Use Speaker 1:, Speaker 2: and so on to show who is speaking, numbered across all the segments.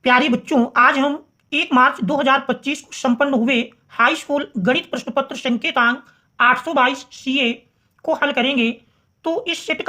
Speaker 1: प्यारे बच्चों, आज हम 1 मार्च 2025 को संपन्न हुए हाई स्कूल गणित प्रश्न पत्र संकेतांक 822 सीए को हल करेंगे। तो इस सेट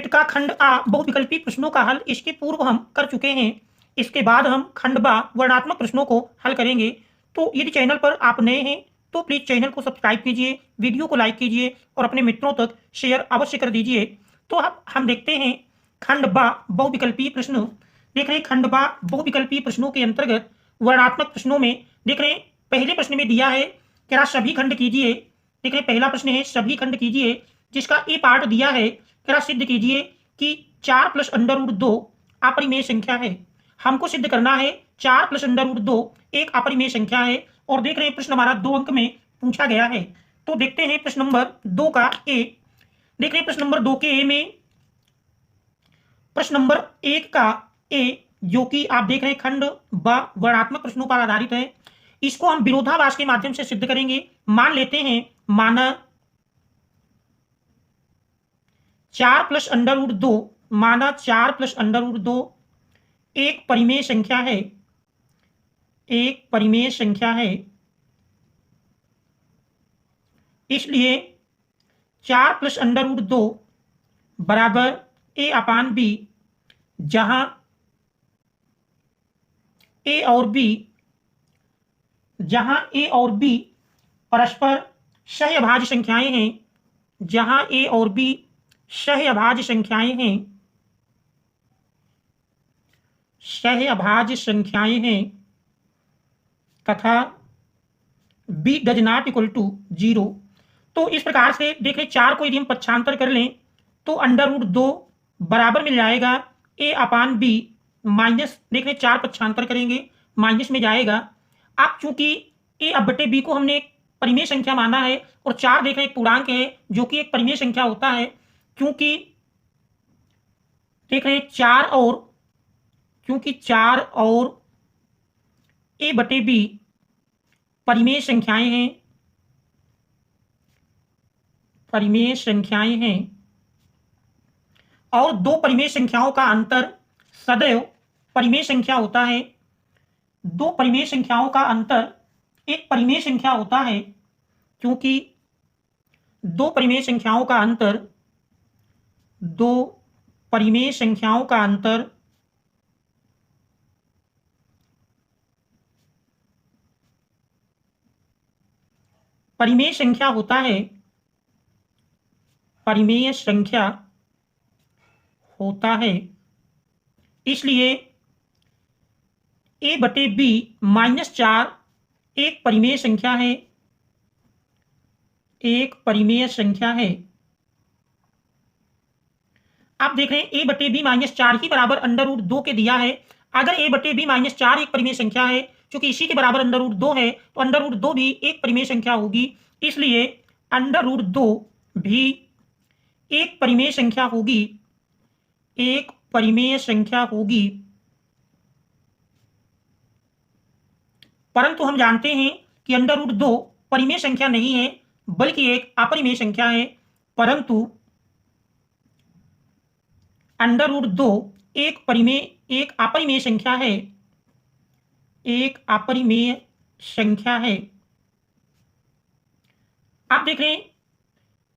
Speaker 1: का खंड आ बहुविकल्पी प्रश्नों का हल इसके पूर्व हम कर चुके हैं। इसके बाद हम खंड बा वर्णात्मक प्रश्नों को हल करेंगे। तो यदि चैनल पर आप नए हैं तो प्लीज़ चैनल को सब्सक्राइब कीजिए, वीडियो को लाइक कीजिए और अपने मित्रों तक शेयर अवश्य कर दीजिए। तो अब हम देखते हैं खंड बा बहुविकल्पी प्रश्न। देख रहे हैं खंड बा बहुविकल्पी प्रश्नों के अंतर्गत वर्णात्मक प्रश्नों में देख रहे हैं पहले प्रश्न में दिया है कि आप सभी खंड कीजिए। देख रहे हैं पहला प्रश्न है सभी खंड कीजिए, जिसका ए पार्ट दिया है जरा सिद्ध कीजिए कि 4 प्लस अंडर रूट 2 अपरिमेय संख्या है। हमको सिद्ध करना है 4 प्लस अंडर रूट 2 एक अपरिमेय संख्या है। और देख रहे हैं प्रश्न हमारा 2 अंक में पूछा गया है। तो देखते हैं प्रश्न नंबर 2 का ए। देख रहे हैं प्रश्न नंबर 2 के ए में प्रश्न नंबर 1 का ए, जो कि आप देख रहे हैं खंड ब वर्णात्मक प्रश्नों पर आधारित है। इसको हम विरोधाभास के माध्यम से सिद्ध करेंगे। मान लेते हैं माना 4 प्लस अंडर रूट 2, माना 4 प्लस अंडर रूट 2 एक परिमेय संख्या है, एक परिमेय संख्या है। इसलिए 4 प्लस अंडर रूट 2 बराबर ए अपान बी, जहां ए और बी परस्पर सहअभाज्य संख्याएं हैं, जहां ए और बी सहअभाज्य संख्याएं हैं तथा b does not equal to 0। तो इस प्रकार से देख रहे 4 को यदि हम पक्षांतर कर लें तो अंडर रूट 2 बराबर मिल जाएगा ए अपान बी माइनस, देख रहे 4 पक्षांतर करेंगे माइनस में जाएगा। अब चूंकि ए अब बटे बी को हमने एक परिमेय संख्या माना है और 4 देख रहे एक पूर्णांक है जो कि एक परिमेय संख्या होता है। क्योंकि देख रहे 4 और ए बटे बी परिमेय संख्याएं हैं और दो परिमेय संख्याओं का अंतर सदैव परिमेय संख्या होता है। दो परिमेय संख्याओं का अंतर एक परिमेय संख्या होता है, क्योंकि दो परिमेय संख्याओं का अंतर परिमेय संख्या होता है। इसलिए ए बटे बी -4 एक परिमेय संख्या है, आप देख रहे हैं ए बटे बी -4 ही बराबर अंडर रूट 2 के दिया है। अगर ए बटे बी -4 एक परिमेय संख्या है, क्योंकि इसी के बराबर अंडर रूट 2 है, तो अंडर रूट 2 भी एक परिमेय संख्या होगी। इसलिए अंडर रूट 2 भी एक परिमेय संख्या होगी। परंतु हम जानते हैं कि अंडर रूट 2 परिमेय संख्या नहीं है, बल्कि एक अपरिमेय संख्या है। परंतु अंडर रूट 2 एक अपरिमेय संख्या है। आप देख रहे हैं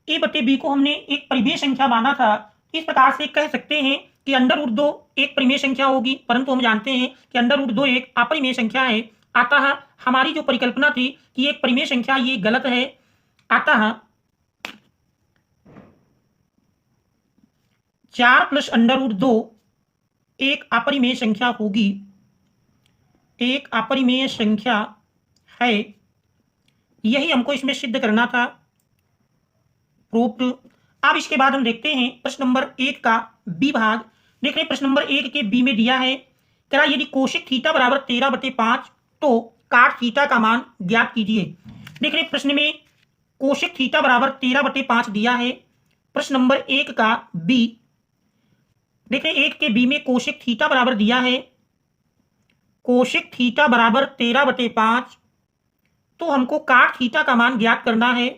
Speaker 1: ए बटे बी को हमने एक परिमेय संख्या माना था। इस प्रकार से कह सकते हैं कि अंडर रूट 2 एक परिमेय संख्या होगी, परंतु हम जानते हैं कि अंडर रूट 2 एक अपरिमेय संख्या है। अतः हमारी जो परिकल्पना थी कि एक परिमेय संख्या, ये गलत है। अतः 4 प्लस अंडर रूट 2 एक अपरिमेय संख्या होगी, एक अपरिमेय संख्या है। यही हमको इसमें सिद्ध करना था। प्रूव्ड। अब इसके बाद हम देखते हैं प्रश्न नंबर 1 का बी भाग। देख रहे हैं प्रश्न नंबर 1 के बी में दिया है कि यदि कोशिक थीटा बराबर 13/5 तो काट थीटा का मान ज्ञात कीजिए। देख रहे हैं प्रश्न में कोशिक थीटा बराबर 13/5 दिया है। प्रश्न नंबर 1 का बी, देख रहे हैं 1 के बी में कोशिक थीटा बराबर दिया है, कोशिक थीटा बराबर 13/5। तो हमको काट थीटा का मान ज्ञात करना है।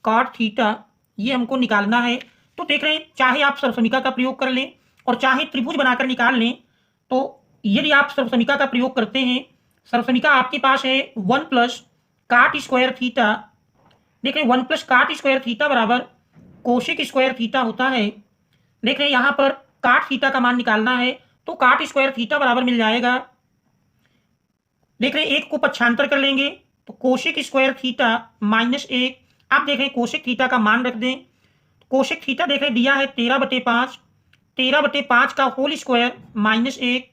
Speaker 1: काट थीटा ये हमको निकालना है। तो देख रहे हैं चाहे आप सर्वसमीका का प्रयोग कर लें और चाहे त्रिभुज बनाकर निकाल लें, तो यदि आप सर्वसमीका का प्रयोग करते हैं, सर्वसमीका आपके पास है 1 प्लस काट स्क्वायर थीटा। देख रहे हैं 1 प्लस काट स्क्वायर थीटा बराबर कोशिक स्क्वायर थीटा होता है। देख रहे हैं यहां पर काट थीटा का मान निकालना है, तो काट स्क्वायर थीटा बराबर मिल जाएगा। देख रहे हैं एक को पक्षांतर कर लेंगे तो कोशिक स्क्वायर थीटा माइनस 1। आप देख रहे हैं कोशिक थीटा का मान रख दें। कोशिक थीटा देख रहे दिया है 13/5, 13/5 का होल स्क्वायर माइनस 1।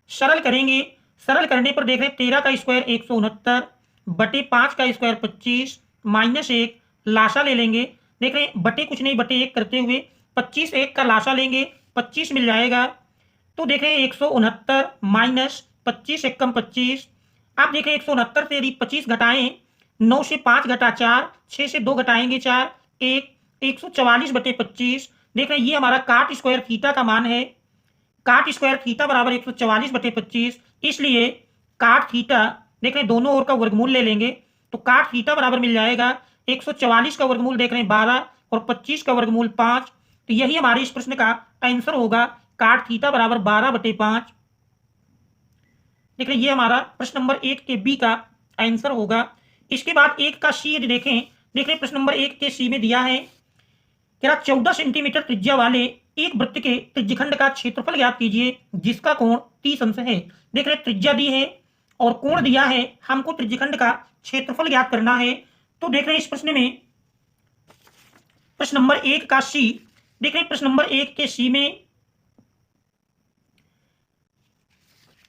Speaker 1: सरल करेंगे, सरल करने पर देख रहे 13 का स्क्वायर 169 बटे 5 का स्क्वायर 25 माइनस 1 लाशा ले लेंगे। देख रहे बटे कुछ नहीं बटे 1 करते हुए 25 1 का लाशा लेंगे 25 मिल जाएगा। तो देख रहे 169 माइनस 25 एकम 25। आप देख रहे 169 से यदि 25 घटाएं, 9 से 5 घटा 4, 6 से 2 घटाएंगे 4, 1 144/25। देख रहे हैं ये हमारा काट स्क्वायर थीटा का मान है। काट स्क्वायर थीटा बराबर 144/25, इसलिए काट थीटा देख रहे हैं दोनों ओर का वर्गमूल ले लेंगे तो काट थीटा बराबर मिल जाएगा 144 का वर्गमूल देख रहे हैं 12 और 25 का वर्गमूल 5। तो यही हमारे इस प्रश्न का आंसर होगा, काट थीटा बराबर 12/5। देख रहे ये हमारा प्रश्न नंबर 1 के बी का आंसर होगा। इसके बाद 1 का सी यदि देखें, देख रहे प्रश्न नंबर 1 के सी में दिया है क्या 14 सेंटीमीटर त्रिज्या वाले एक वृत्त के त्रिज्यखंड का क्षेत्रफल ज्ञात कीजिए जिसका कोण 30 अंश है। देख रहे त्रिज्या दी है और कोण दिया है, हमको त्रिज्यखंड का क्षेत्रफल ज्ञात करना है। तो देख रहे हैं इस प्रश्न में प्रश्न नंबर 1 का सी, देख रहे हैं प्रश्न नंबर 1 के सी में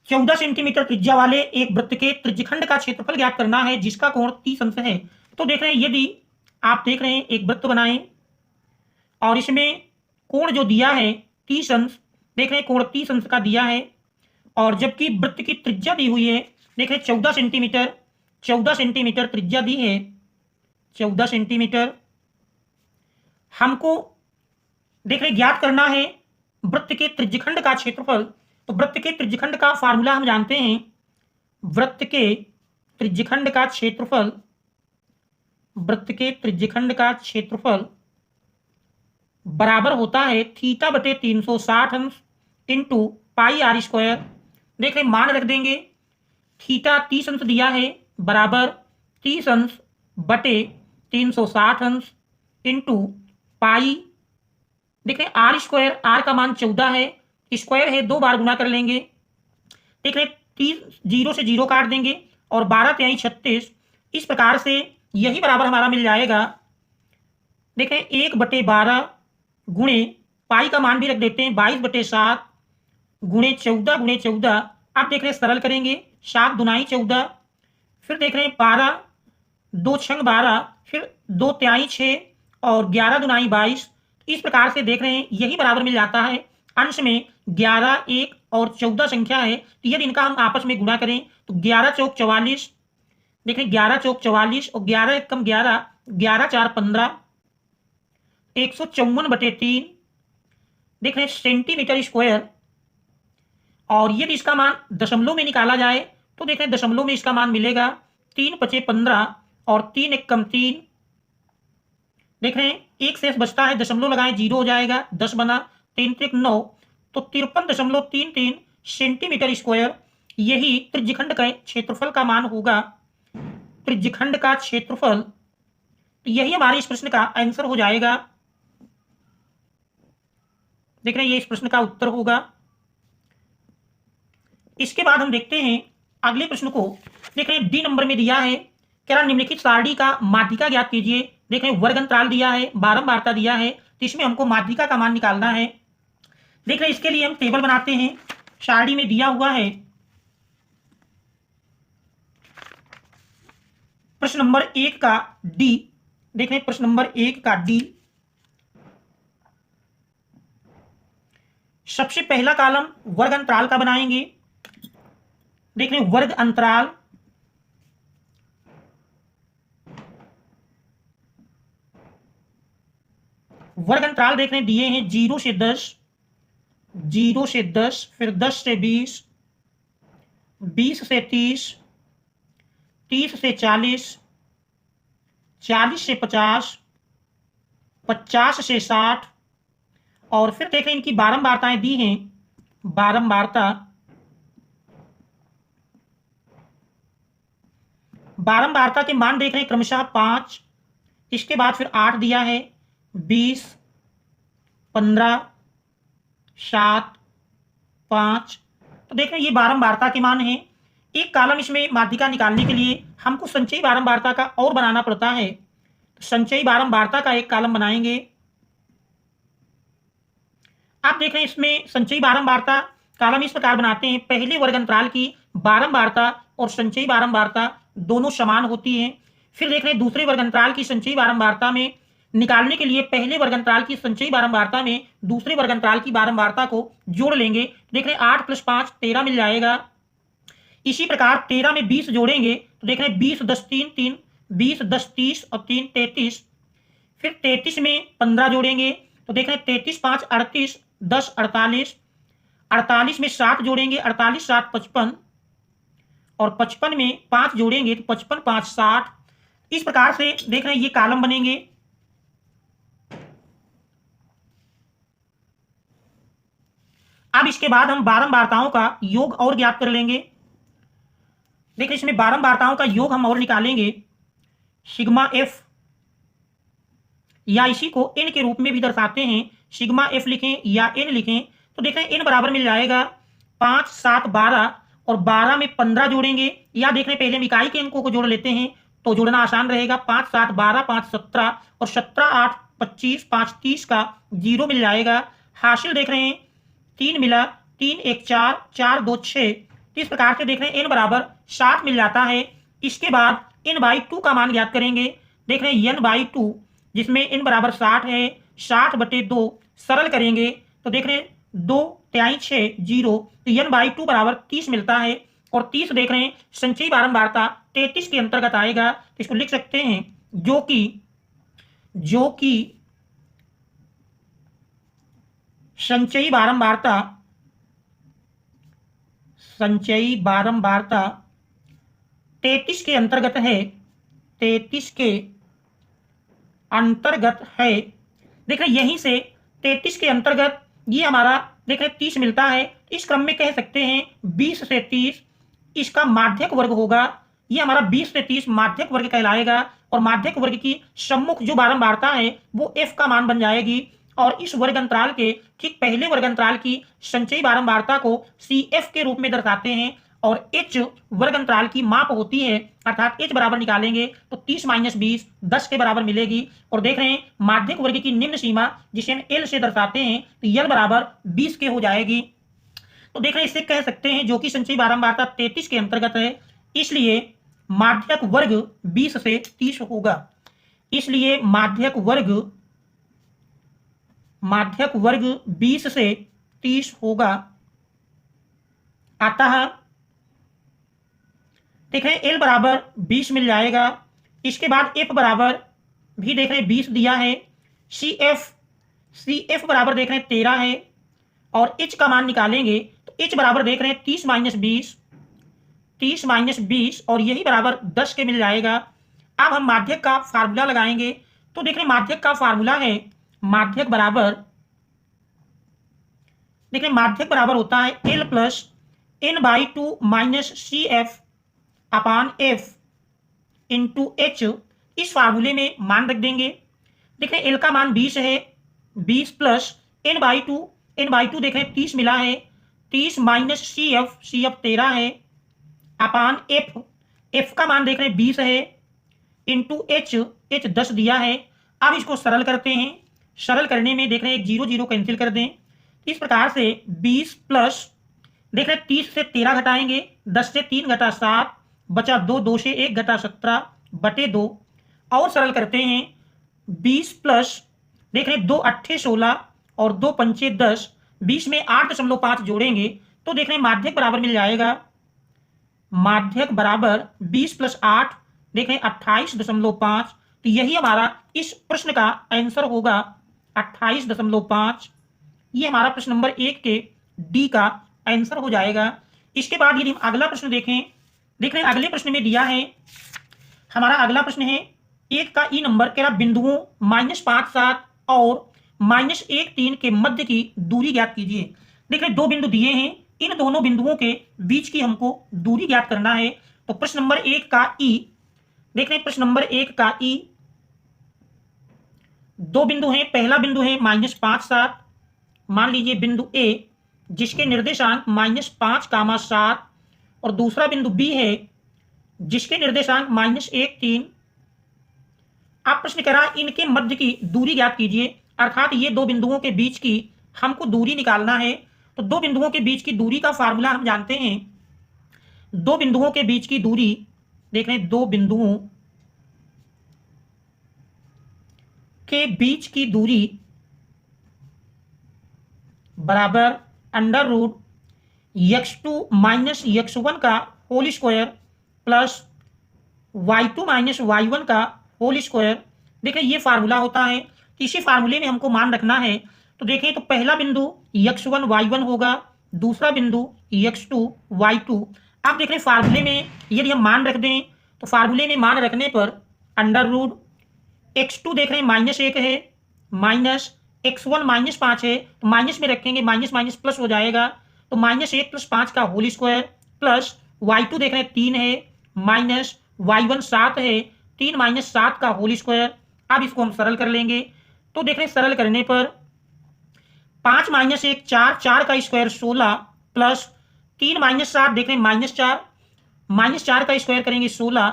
Speaker 1: 14 सेंटीमीटर त्रिज्या वाले एक वृत्त के त्रिज्यखंड का क्षेत्रफल ज्ञात करना है जिसका कोण 30 अंश है। तो देख रहे हैं यदि आप देख रहे हैं एक वृत्त बनाएं और इसमें कोण जो दिया है 30 अंश, देख रहे हैं कोण 30 अंश का दिया है और जबकि वृत्त की त्रिज्या दी हुई है, देख रहे हैं 14 सेंटीमीटर, 14 सेंटीमीटर त्रिज्या दी है, 14 सेंटीमीटर। हमको देख रहे ज्ञात करना है वृत्त के त्रिज्यखंड का क्षेत्रफल। तो वृत्त के त्रिज्यखंड का फार्मूला हम जानते हैं, वृत्त के त्रिज्यखंड का क्षेत्रफल, वृत्त के त्रिज्यखंड का क्षेत्रफल बराबर होता है थीटा बटे 360 अंश इंटू पाई आर स्क्वायर। देख रहे मान रख देंगे, थीटा 30 अंश दिया है बराबर 30 अंश बटे 360 अंश इंटू पाई, देख रहे आर स्क्वायर, आर का मान 14 है, स्क्वायर है 2 बार गुना कर लेंगे। देख रहे 30 0 से 0 काट देंगे और 12 तिहाई 36। इस प्रकार से यही बराबर हमारा मिल जाएगा। देख रहे 1/12 गुणे पाई का मान भी रख देते हैं 22/7 गुणे 14 गुणे 14। आप देख रहे सरल करेंगे 7 दुनाई 14, फिर देख रहे हैं 12 2 छंग 12, फिर 2 तिहाई 6 और 11 दुनाई 22। इस प्रकार से देख रहे हैं यही बराबर मिल जाता है। अंश में 11 1 और 14 संख्या है, तो यदि इनका हम आपस में गुणा करें तो 11 चौक 44, देख रहे 11 चौक 44 और 11 एकम 11, 11 4 15, 154/3 देख रहे सेंटीमीटर स्क्वायर। और यदि इसका मान दशमलव में निकाला जाए तो देख रहे दशमलव में इसका मान मिलेगा 3×5 15 और 3 एकम 3। देख रहे हैं एक शेष बचता है, दशमलव लगाएं 0 हो जाएगा, 10 बना, 3 3 9, तो 53.33 सेंटीमीटर स्क्वायर यही त्रिज्यखंड का क्षेत्रफल का मान होगा, त्रिज्यखंड का क्षेत्रफल। तो यही हमारे इस प्रश्न का आंसर हो जाएगा। देख रहे हैं ये इस प्रश्न का उत्तर होगा। इसके बाद हम देखते हैं अगले प्रश्न को। देख रहे हैं डी नंबर में दिया है क्या निम्नलिखित सारणी का माध्यिका ज्ञात कीजिए। देख रहे हैं वर्ग अंतराल दिया है, बारंबारता दिया है, तो इसमें हमको माध्यिका का मान निकालना है। देख रहे हैं इसके लिए हम टेबल बनाते हैं, सारणी में दिया हुआ है प्रश्न नंबर 1 का डी। देख रहे हैं प्रश्न नंबर 1 का डी, सबसे पहला कॉलम वर्ग अंतराल का बनाएंगे। देख रहे हैं वर्ग अंतराल, वर्ग अंतराल देख रहे हैं दिए हैं 0 से 10, 0 से 10, फिर 10 से 20, 20 से 30, 30 से 40, 40 से 50, 50 से 60 और फिर देख रहे हैं इनकी बारंबारताएं दी हैं, बारंबारता बारंबारता के मान देख रहे हैं क्रमशः 5, इसके बाद फिर 8 दिया है, 20, 15, 7, 5। तो देख रहे हैं ये बारंबारता के मान है। एक कॉलम इसमें माध्यिका निकालने के लिए हमको संचयी बारंबारता का और बनाना पड़ता है। तो संचयी बारंबारता का एक कॉलम बनाएंगे। आप देख रहे हैं इसमें संचयी बारंबारता कॉलम इस प्रकार बनाते हैं। पहले वर्ग अंतराल की बारंबारता और संचयी बारंबारता दोनों समान होती हैं। फिर देख रहे हैं दूसरे वर्ग अंतराल की संचयी बारंबारता में निकालने के लिए पहले वर्ग अंतराल की संचयी बारंबारता में दूसरे वर्ग अंतराल की बारंबारता को जोड़ लेंगे। देख रहे हैं 8 + 5 13 मिल जाएगा। इसी प्रकार 13 में 20 जोड़ेंगे तो देख रहे हैं 20 10 3 3, 20 10 30 और 3 33। फिर 33 में 15 जोड़ेंगे तो देख रहे हैं 33 5 38, 10 48, 48 में 7 जोड़ेंगे 48 7 55 और 55 में 5 जोड़ेंगे तो 55 5 60। इस प्रकार से देख रहे हैं ये कॉलम बनेंगे। अब इसके बाद हम बारंबारताओं का योग और ज्ञात कर लेंगे। देखिए इसमें बारंबारताओं का योग हम और निकालेंगे। सिग्मा एफ या इसी को n के रूप में भी दर्शाते हैं, सिग्मा एफ लिखें या n लिखें तो देख रहे हैं n बराबर मिल जाएगा 5 7 12 और 12 में 15 जोड़ेंगे या देख रहे हैं पहले हम इकाई के अंकों को जोड़ लेते हैं तो जोड़ना आसान रहेगा। 5 7 12 5 17 और 17 8 25 5 30 का 0 मिल जाएगा। हासिल देख रहे हैं 3 मिला, 3 1 4 4 2 6। इस प्रकार से देख रहे हैं n बराबर 60 मिल जाता है। इसके बाद n/2 का मान ज्ञात करेंगे। देख रहे हैं n/2 जिसमें n बराबर 60 है, 60/2 सरल करेंगे तो देख रहे हैं 2 तिहाई 6 0 तो n/2 बराबर 30 मिलता है। और 30 देख रहे हैं संचयी बारंबारता 33 के अंतर्गत आएगा तो इसको लिख सकते हैं जो कि संचयी बारंबारता 33 के अंतर्गत है, 33 के अंतर्गत है। देख रहे यहीं से 33 के अंतर्गत ये हमारा देख रहे 30 मिलता है। इस क्रम में कह सकते हैं 20 से 30 इसका माध्यक वर्ग होगा। ये हमारा 20 से 30 माध्यक वर्ग कहलाएगा और माध्यक वर्ग की सम्मुख जो बारंबारता है वो f का मान बन जाएगी। और इस वर्ग अंतराल के ठीक पहले वर्ग अंतराल की संचयी बारंबारता को CF के रूप में दर्शाते हैं और H वर्ग अंतराल की माप होती है, अर्थात H बराबर निकालेंगे तो 30 - 20 10 के बराबर मिलेगी। और देख रहे हैं माध्यक वर्ग की निम्न सीमा जिसे हम L से दर्शाते हैं तो L बराबर 20 के हो जाएगी। तो देख रहे हैं इससे कह सकते हैं जो कि संचयी बारंबारता 33 के अंतर्गत है, इसलिए माध्यक वर्ग 20 से 30 होगा। इसलिए माध्यक वर्ग 20 से 30 होगा। अतः देख रहे हैं L बराबर 20 मिल जाएगा। इसके बाद F बराबर भी देख रहे हैं 20 दिया है। CF बराबर देख रहे हैं 13 है और H का मान निकालेंगे तो H बराबर देख रहे हैं 30 - 20 और यही बराबर 10 के मिल जाएगा। अब हम माध्यक का फार्मूला लगाएंगे तो देख रहे हैं माध्यक का फार्मूला है माध्यक बराबर होता है L + n/2 - CF अपान F इंटू H। इस फार्मूले में मान रख देंगे। देख रहे हैं L का मान 20 है, 20 + n/2 देख रहे हैं 30 मिला है, 30 - CF 13 है अपान F का मान देख रहे हैं 20 है इंटू H 10 दिया है। अब इसको सरल करते हैं। सरल करने में देख रहे हैं 0 0 कैंसिल कर दें। इस प्रकार से 20 प्लस देख रहे हैं 30 से 13 घटाएंगे, 10 से 3 घटा 7 बचा 2, 2 से 1 घटा 17/2 और सरल करते हैं 20 प्लस देख रहे हैं 2 8 16 और 2 5 10, 20 में 8.5 जोड़ेंगे तो देख रहे हैं माध्यक बराबर मिल जाएगा। माध्यक बराबर 20 + 8 देख रहे हैं 28.5। तो यही हमारा इस प्रश्न का आंसर होगा 28.5। ये हमारा प्रश्न नंबर 1 के डी का आंसर हो जाएगा। इसके बाद यदि हम अगला प्रश्न देखें, देख रहे हैं अगले प्रश्न में दिया है हमारा अगला प्रश्न है 1 का ई नंबर कह रहा बिंदुओं -5 7 और -1 3 के मध्य की दूरी ज्ञात कीजिए। देख रहे हैं 2 बिंदु दिए हैं, इन दोनों बिंदुओं के बीच की हमको दूरी ज्ञात करना है। तो प्रश्न नंबर 1 का ई देख रहे हैं प्रश्न नंबर 1 का ई। दो बिंदु हैं, पहला बिंदु है -5 7, मान लीजिए बिंदु ए जिसके निर्देशांक -5, 7 और दूसरा बिंदु बी है जिसके निर्देशांक -1 3। आप प्रश्न कह रहा है इनके मध्य की दूरी ज्ञात कीजिए, अर्थात ये दो बिंदुओं के बीच की हमको दूरी निकालना है। तो दो बिंदुओं के बीच की दूरी का फार्मूला हम जानते हैं। दो बिंदुओं के बीच की दूरी, देख रहे हैं, दो बिंदुओं के बीच की दूरी बराबर √(x2 - x1) का whole square plus y2 - y1 का होल स्क्वायर। देखिए ये फार्मूला होता है, इसी फार्मूले में हमको मान रखना है। तो देखें, तो पहला बिंदु x1 y1 होगा, दूसरा बिंदु x2 y2। आप देख रहे हैं फार्मूले में यदि हम मान रख दें तो फार्मूले में मान रखने पर √(x2) देख रहे हैं -1 है, -(x1) -5 है, तो माइनस में रखेंगे, माइनस माइनस प्लस हो जाएगा। तो -1 + 5 का होल स्क्वायर प्लस y2 देख रहे हैं 3 है, -y1 7 है, 3 - 7 का होल स्क्वायर। अब इसको हम सरल कर लेंगे। तो देख रहे हैं सरल करने पर 5 - 1 4, 4 का स्क्वायर 16 प्लस 3 - 7 देख रहे हैं -4, -4 का स्क्वायर करेंगे 16,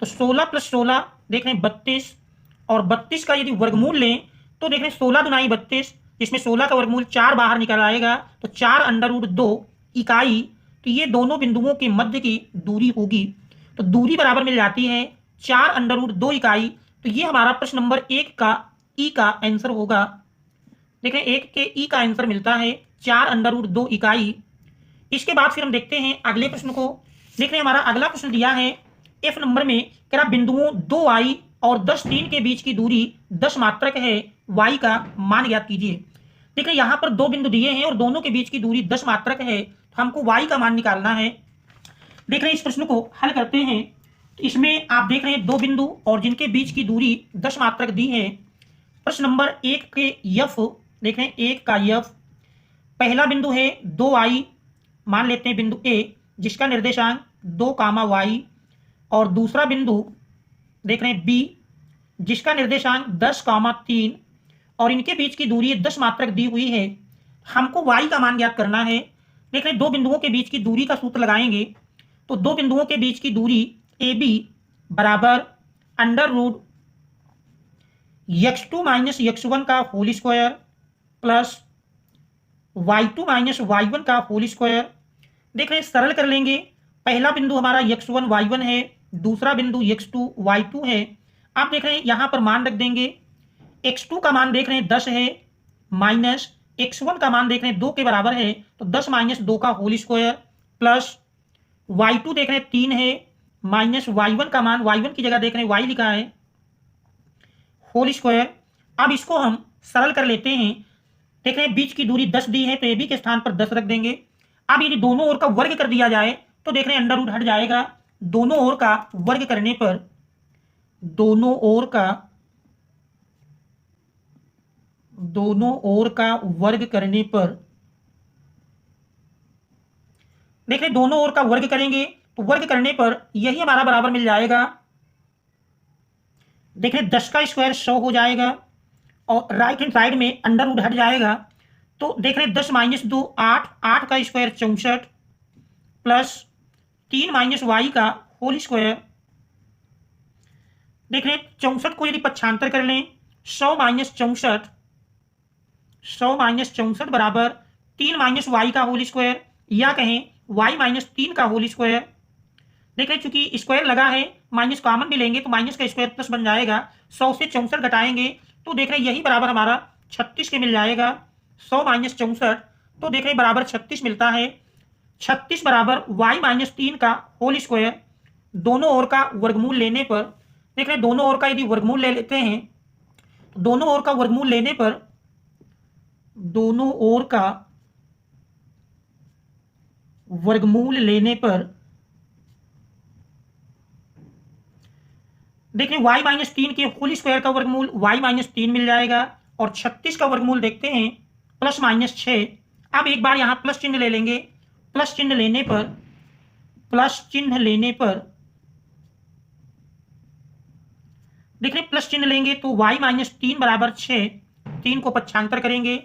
Speaker 1: तो 16 + 16 देख रहे हैं 32, और 32 का यदि वर्गमूल लें तो देख रहे हैं 16 दूनी 32, जिसमें 16 का वर्गमूल 4 बाहर निकल आएगा, तो 4√2 इकाई। तो ये दोनों बिंदुओं के मध्य की दूरी होगी। तो दूरी बराबर मिल जाती है 4√2 इकाई। तो ये हमारा प्रश्न नंबर 1 का ई का आंसर होगा। देखें 1 के ई का आंसर मिलता है 4√2 इकाई। इसके बाद फिर हम देखते हैं अगले प्रश्न को। देख रहे हैं हमारा अगला प्रश्न दिया है एफ नंबर में, कह रहा बिंदुओं 2y और 10 3 के बीच की दूरी 10 मात्रक है, y का मान ज्ञात कीजिए। देख रहे हैं यहाँ पर दो बिंदु दिए हैं और दोनों के बीच की दूरी 10 मात्रक है, तो हमको y का मान निकालना है। देख रहे हैं इस प्रश्न को हल करते हैं। तो इसमें आप देख रहे हैं दो बिंदु और जिनके बीच की दूरी 10 मात्रक दी है। प्रश्न नंबर 1 के यफ, देख रहे हैं 1 का यफ, पहला बिंदु है 2y, मान लेते हैं बिंदु ए जिसका निर्देशांक 2, y, और दूसरा बिंदु देख रहे हैं बी जिसका निर्देशांक 10, 3, और इनके बीच की दूरी 10 मात्रक दी हुई है। हमको y का मान ज्ञात करना है। देख रहे हैं दो बिंदुओं के बीच की दूरी का सूत्र लगाएंगे। तो दो बिंदुओं के बीच की दूरी AB बराबर √(x2 - x1) का whole square plus y2 - y1 का होल स्क्वायर। देख रहे हैं सरल कर लेंगे। पहला बिंदु हमारा x1 y1 है, दूसरा बिंदु x2 y2 है। आप देख रहे हैं यहाँ पर मान रख देंगे। x2 का मान देख रहे हैं 10 है, माइनस x1 का मान देख रहे हैं 2 के बराबर है, तो 10 - 2 का होल स्क्वायर प्लस y2 देख रहे हैं 3 है, माइनस y1 का मान, y1 की जगह देख रहे हैं y लिखा है, होल स्क्वायर। अब इसको हम सरल कर लेते हैं। देख रहे हैं बीच की दूरी 10 दी है, तो AB के स्थान पर 10 रख देंगे। अब यदि दोनों ओर का वर्ग कर दिया जाए तो देख रहे हैं अंडर रूट हट जाएगा। दोनों ओर का वर्ग करने पर, दोनों ओर का वर्ग करने पर, देख रहे दोनों ओर का वर्ग करेंगे तो वर्ग करने पर यही हमारा बराबर मिल जाएगा। देख रहे 10 का स्क्वायर 100 हो जाएगा, और राइट हैंड साइड में अंडर रूट हट जाएगा। तो देख रहे 10 - 2 8, 8 का स्क्वायर 64 प्लस 3 - y का होल स्क्वायर। देख रहे 64 को यदि पक्षांतर कर लें, 100 - 64 बराबर 3 - y का होल स्क्वायर, या कहें y - 3 का होल स्क्वायर। देख रहे चूंकि स्क्वायर लगा है, माइनस कॉमन भी लेंगे तो माइनस का स्क्वायर प्लस बन जाएगा। 100 से 64 घटाएंगे तो देख रहे यही बराबर हमारा 36 के मिल जाएगा। 100 - 64, तो देख रहे बराबर 36 मिलता है। 36 बराबर y - 3 का होल स्क्वायर। दोनों ओर का वर्गमूल लेने पर, देख रहे दोनों ओर का यदि वर्गमूल ले लेते हैं तो दोनों ओर का वर्गमूल लेने पर, दोनों ओर का वर्गमूल लेने पर देखें y - 3 के होल स्क्वायर का वर्गमूल y - 3 मिल जाएगा, और 36 का वर्गमूल देखते हैं +-6। अब एक बार यहां प्लस चिन्ह ले लेंगे। प्लस चिन्ह लेने पर देख रहे हैं प्लस चिन्ह लेंगे तो y माइनस 3 बराबर 6, 3 को पक्षांतर करेंगे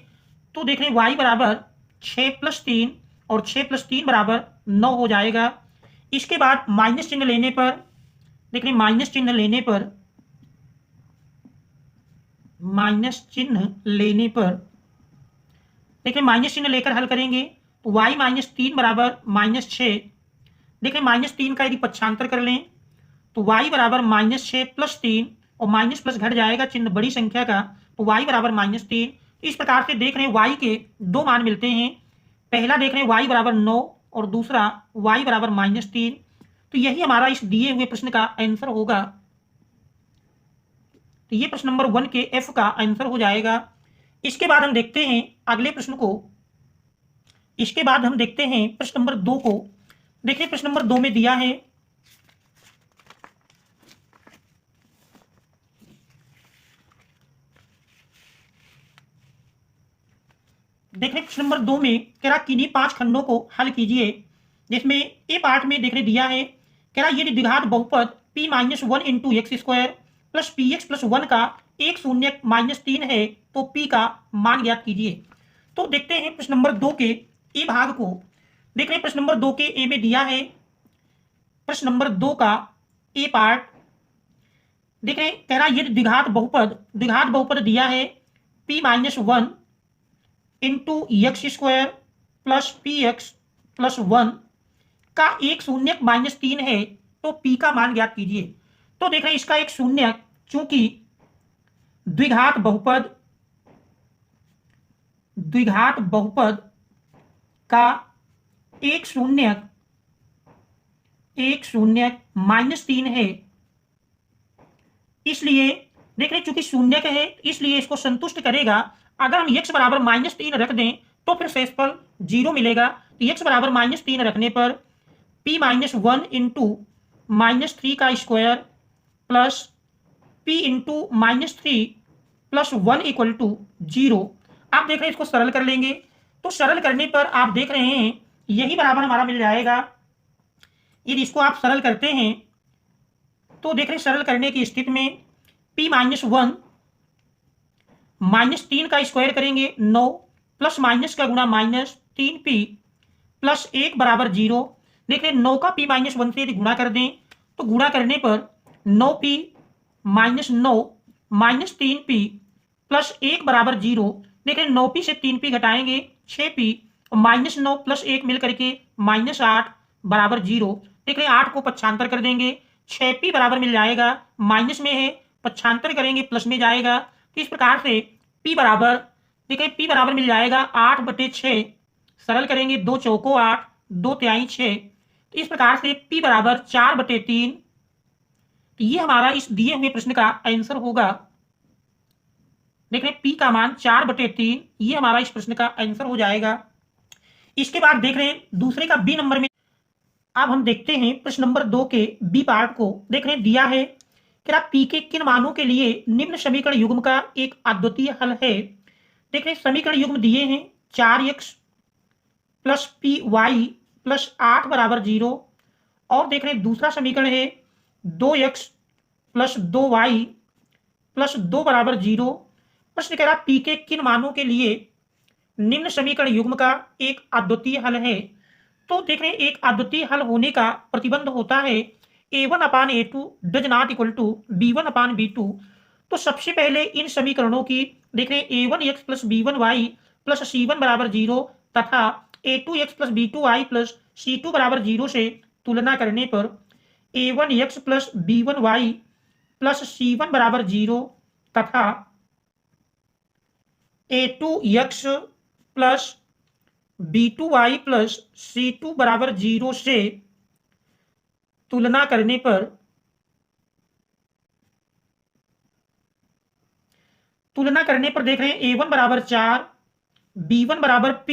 Speaker 1: तो देख रहे हैं y बराबर 6 प्लस 3 और 6 प्लस 3 बराबर 9 हो जाएगा। इसके बाद माइनस चिन्ह लेने पर देख रहे हैं माइनस चिन्ह लेने पर देखिए माइनस चिन्ह लेकर हल करेंगे तो y माइनस 3 बराबर माइनस 6। देखिए माइनस 3 का यदि पक्षांतर कर लें तो y बराबर माइनस 6 प्लस 3 और माइनस प्लस घट जाएगा चिन्ह बड़ी संख्या का तो y बराबर माइनस 3। इस प्रकार से देख रहे हैं y के दो मान मिलते हैं। पहला देख रहे हैं y बराबर 9 और दूसरा y बराबर माइनस 3। तो यही हमारा इस दिए हुए प्रश्न का आंसर होगा। तो ये प्रश्न नंबर 1 के एफ का आंसर हो जाएगा। इसके बाद हम देखते हैं अगले प्रश्न को। इसके बाद हम देखते हैं प्रश्न नंबर 2 को। देखिए प्रश्न नंबर 2 में दिया है देखिए प्रश्न नंबर 2 में कह रहा किन्हीं 5 खंडों को हल कीजिए, जिसमें ए पार्ट में देखने दिया है कह रहा ये द्विघात बहुपद p minus 1 into x square plus P x plus 1 का एक शून्य माइनस 3 है तो p का मान ज्ञात कीजिए। तो देखते हैं प्रश्न नंबर 2 के ए भाग को। देख रहे हैं प्रश्न नंबर 2 के ए में दिया है प्रश्न नंबर 2 का ए पार्ट। देख रहे हैं कह रहा ये द्विघात बहुपद दिया है p minus 1 into x square plus P x plus 1 का एक शून्य माइनस 3 है तो p का मान ज्ञात कीजिए। तो देख रहे हैं इसका एक शून्य, चूंकि द्विघात बहुपद का एक शून्य माइनस 3 है, इसलिए देख रहे चूंकि शून्य है इसलिए इसको संतुष्ट करेगा। अगर हम x बराबर माइनस 3 रख दें तो फिर शेषफल 0 मिलेगा। तो x बराबर माइनस 3 रखने पर p माइनस 1 इंटू माइनस 3 का square plus p into minus 3 plus 1 equal to 0। आप देख रहे हैं इसको सरल कर लेंगे तो सरल करने पर आप देख रहे हैं यही बराबर हमारा मिल जाएगा। यदि इसको आप सरल करते हैं तो देख रहे हैं सरल करने की स्थिति में p माइनस 1 माइनस 3 का स्क्वायर करेंगे 9 प्लस माइनस का गुणा माइनस 3p प्लस 1 बराबर 0। देख रहे 9 का p माइनस 1 से यदि गुणा कर दें तो गुणा करने पर 9p minus 9 minus 3p plus 1 बराबर 0। देख रहे 9p से 3p घटाएंगे 6p और माइनस 9 प्लस 1 मिल करके माइनस 8 बराबर 0। देख रहे 8 को पक्षांतर कर देंगे 6p बराबर मिल जाएगा, माइनस में है पक्षांतर करेंगे प्लस में जाएगा। तो इस प्रकार से p बराबर देखिए p बराबर मिल जाएगा 8/6। सरल करेंगे 2 चौको 8 2 तिहाई 6। तो इस प्रकार से p बराबर 4/3। तो ये हमारा इस दिए हुए प्रश्न का आंसर होगा। देख रहे p का मान 4/3 ये हमारा इस प्रश्न का आंसर हो जाएगा। इसके बाद देख रहे हैं दूसरे का बी नंबर में। अब हम देखते हैं प्रश्न नंबर 2 के बी पार्ट को। देख रहे हैं दिया है कि p के किन मानों के लिए निम्न समीकरण युग्म का एक अद्वितीय हल है। देख रहे हैं समीकरण युग्म दिए हैं 4x plus P Y plus 8 बराबर 0 और देख रहे हैं दूसरा समीकरण है 2x प्लस 2y प्लस 2 बराबर 0। प्रश्न कह रहा p के किन मानों के लिए निम्न समीकरण युग्म का एक अद्वितीय हल है। तो देख रहे हैं एक अद्वितीय हल होने का प्रतिबंध होता है a1/a2 does not equal to b1/b2। तो सबसे पहले इन समीकरणों की देख रहे हैं a1x plus b1y plus c1 बराबर 0 तथा a2x plus b2y plus c2 बराबर 0 से तुलना करने पर a1x plus b1y plus c1 बराबर 0 तथा a2x plus b2y plus c2 बराबर 0 से तुलना करने पर देख रहे हैं a1 बराबर 4, b1 बराबर p,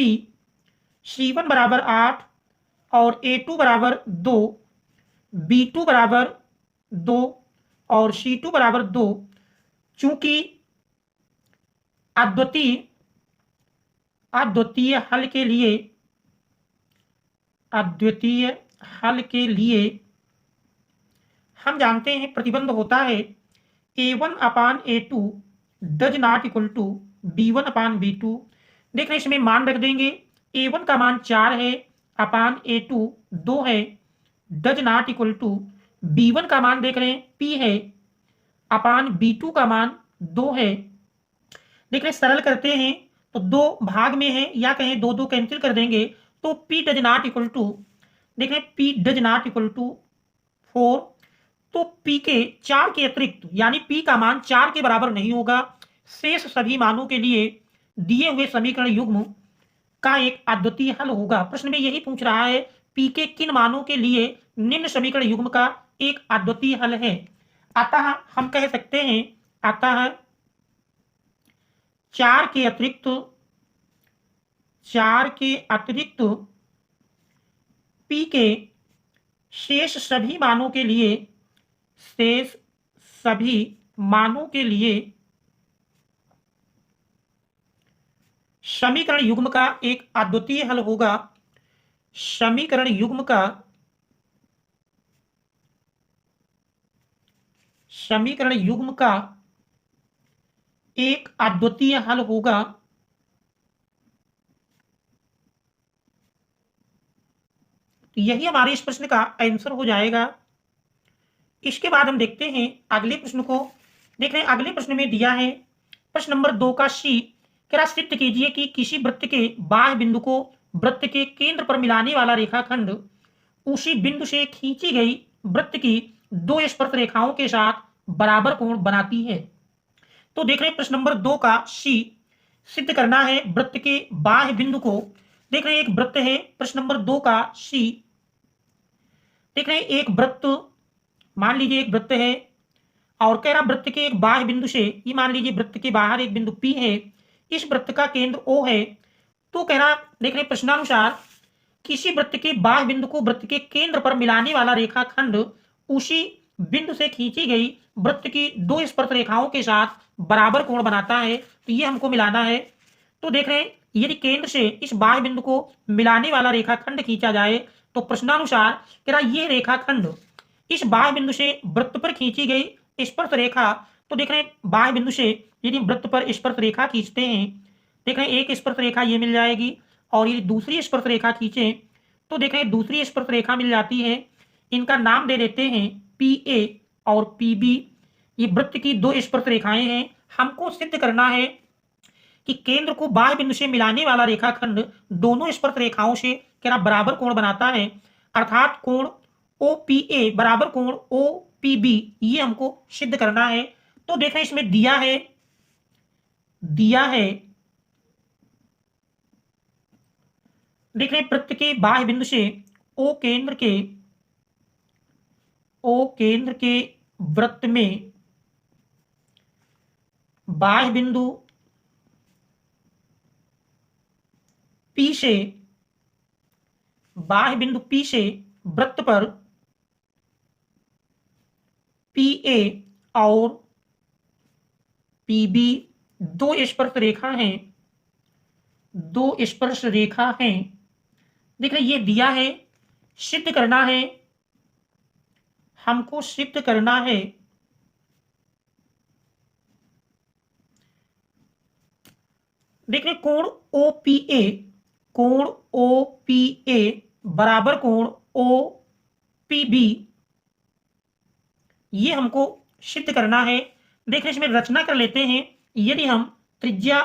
Speaker 1: c1 बराबर 8 और a2 बराबर 2, b2 बराबर 2 और c2 बराबर 2। चूंकि अद्वितीय हल के लिए हम जानते हैं प्रतिबंध होता है A1/A2 does not equal to B1/B2। देख रहे हैं इसमें मान रख देंगे। A1 का मान 4 है, अपान A2 2 है, does not equal to B1 का मान देख रहे हैं P है, अपान B2 का मान 2 है। देख रहे हैं सरल करते हैं तो 2 भाग में है या कहें 2 2 कैंसिल कर देंगे तो P does not equal to, देख रहे हैं P does not equal to 4। तो P के 4 के अतिरिक्त यानी P का मान 4 के बराबर नहीं होगा। शेष सभी मानों के लिए दिए हुए समीकरण युग्म का एक अद्वितीय हल होगा। प्रश्न में यही पूछ रहा है P के किन मानों के लिए निम्न समीकरण युग्म का एक अद्वितीय हल है। अतः हम कह सकते हैं, अतः 4 के अतिरिक्त P के शेष सभी मानों के लिए समीकरण युग्म का एक अद्वितीय हल होगा। समीकरण युग्म का एक अद्वितीय हल होगा। यही हमारे इस प्रश्न का आंसर हो जाएगा। इसके बाद हम देखते हैं अगले प्रश्न को। देख रहे हैं अगले प्रश्न में दिया है प्रश्न नंबर 2 का सी, कह रहा सिद्ध कीजिए कि किसी वृत्त के बाह्य बिंदु को वृत्त के केंद्र पर मिलाने वाला रेखाखंड उसी बिंदु से खींची गई वृत्त की 2 स्पर्श रेखाओं के साथ बराबर कोण बनाती है। तो देख रहे हैं प्रश्न नंबर 2 का सी, सिद्ध करना है वृत्त के बाह्य बिंदु को। देख रहे हैं एक वृत्त है, प्रश्न नंबर 2 का सी। देख रहे हैं एक वृत्त, मान लीजिए एक वृत्त है और कह रहा वृत्त के एक बाह्य बिंदु से, ये मान लीजिए वृत्त के बाहर एक बिंदु P है, इस वृत्त का केंद्र O है। तो कह रहा देख रहे प्रश्नानुसार किसी वृत्त के बाह्य बिंदु को वृत्त के केंद्र पर मिलाने वाला रेखाखंड उसी बिंदु से खींची गई वृत्त की 2 स्पर्श रेखाओं के साथ बराबर कोण बनाता है। तो ये हमको मिलाना है। तो देख रहे हैं यदि केंद्र से इस बाह्य बिंदु को मिलाने वाला रेखाखंड खींचा जाए तो प्रश्नानुसार कह रहा ये रेखाखंड इस बाह्य बिंदु से वृत्त पर खींची गई स्पर्श रेखा, तो देख रहे हैं बाह्य बिंदु से यदि वृत्त पर स्पर्श रेखा खींचते हैं, देख रहे हैं एक स्पर्श रेखा ये मिल जाएगी और यदि दूसरी स्पर्श रेखा खींचे तो देख रहे हैं दूसरी स्पर्श रेखा मिल जाती है। इनका नाम दे देते हैं PA और PB। ये वृत्त की 2 स्पर्श रेखाएं हैं। हमको सिद्ध करना है कि केंद्र को बाह्य बिंदु से मिलाने वाला रेखाखंड दोनों स्पर्श रेखाओं से क्या बराबर कोण बनाता है, अर्थात कोण OPA बराबर कोण OPB, ये हमको सिद्ध करना है। तो देख रहे हैं इसमें दिया है देख रहे हैं वृत्त के बाह्य बिंदु से O केंद्र के वृत्त में बाह्य बिंदु P से वृत्त पर PA और PB 2 स्पर्श रेखा हैं। देख रहे ये दिया है, सिद्ध करना है, हमको सिद्ध करना है देख रहे कोण OPA बराबर कोण OPB, ये हमको सिद्ध करना है। देख रहे इसमें रचना कर लेते हैं। यदि हम त्रिज्या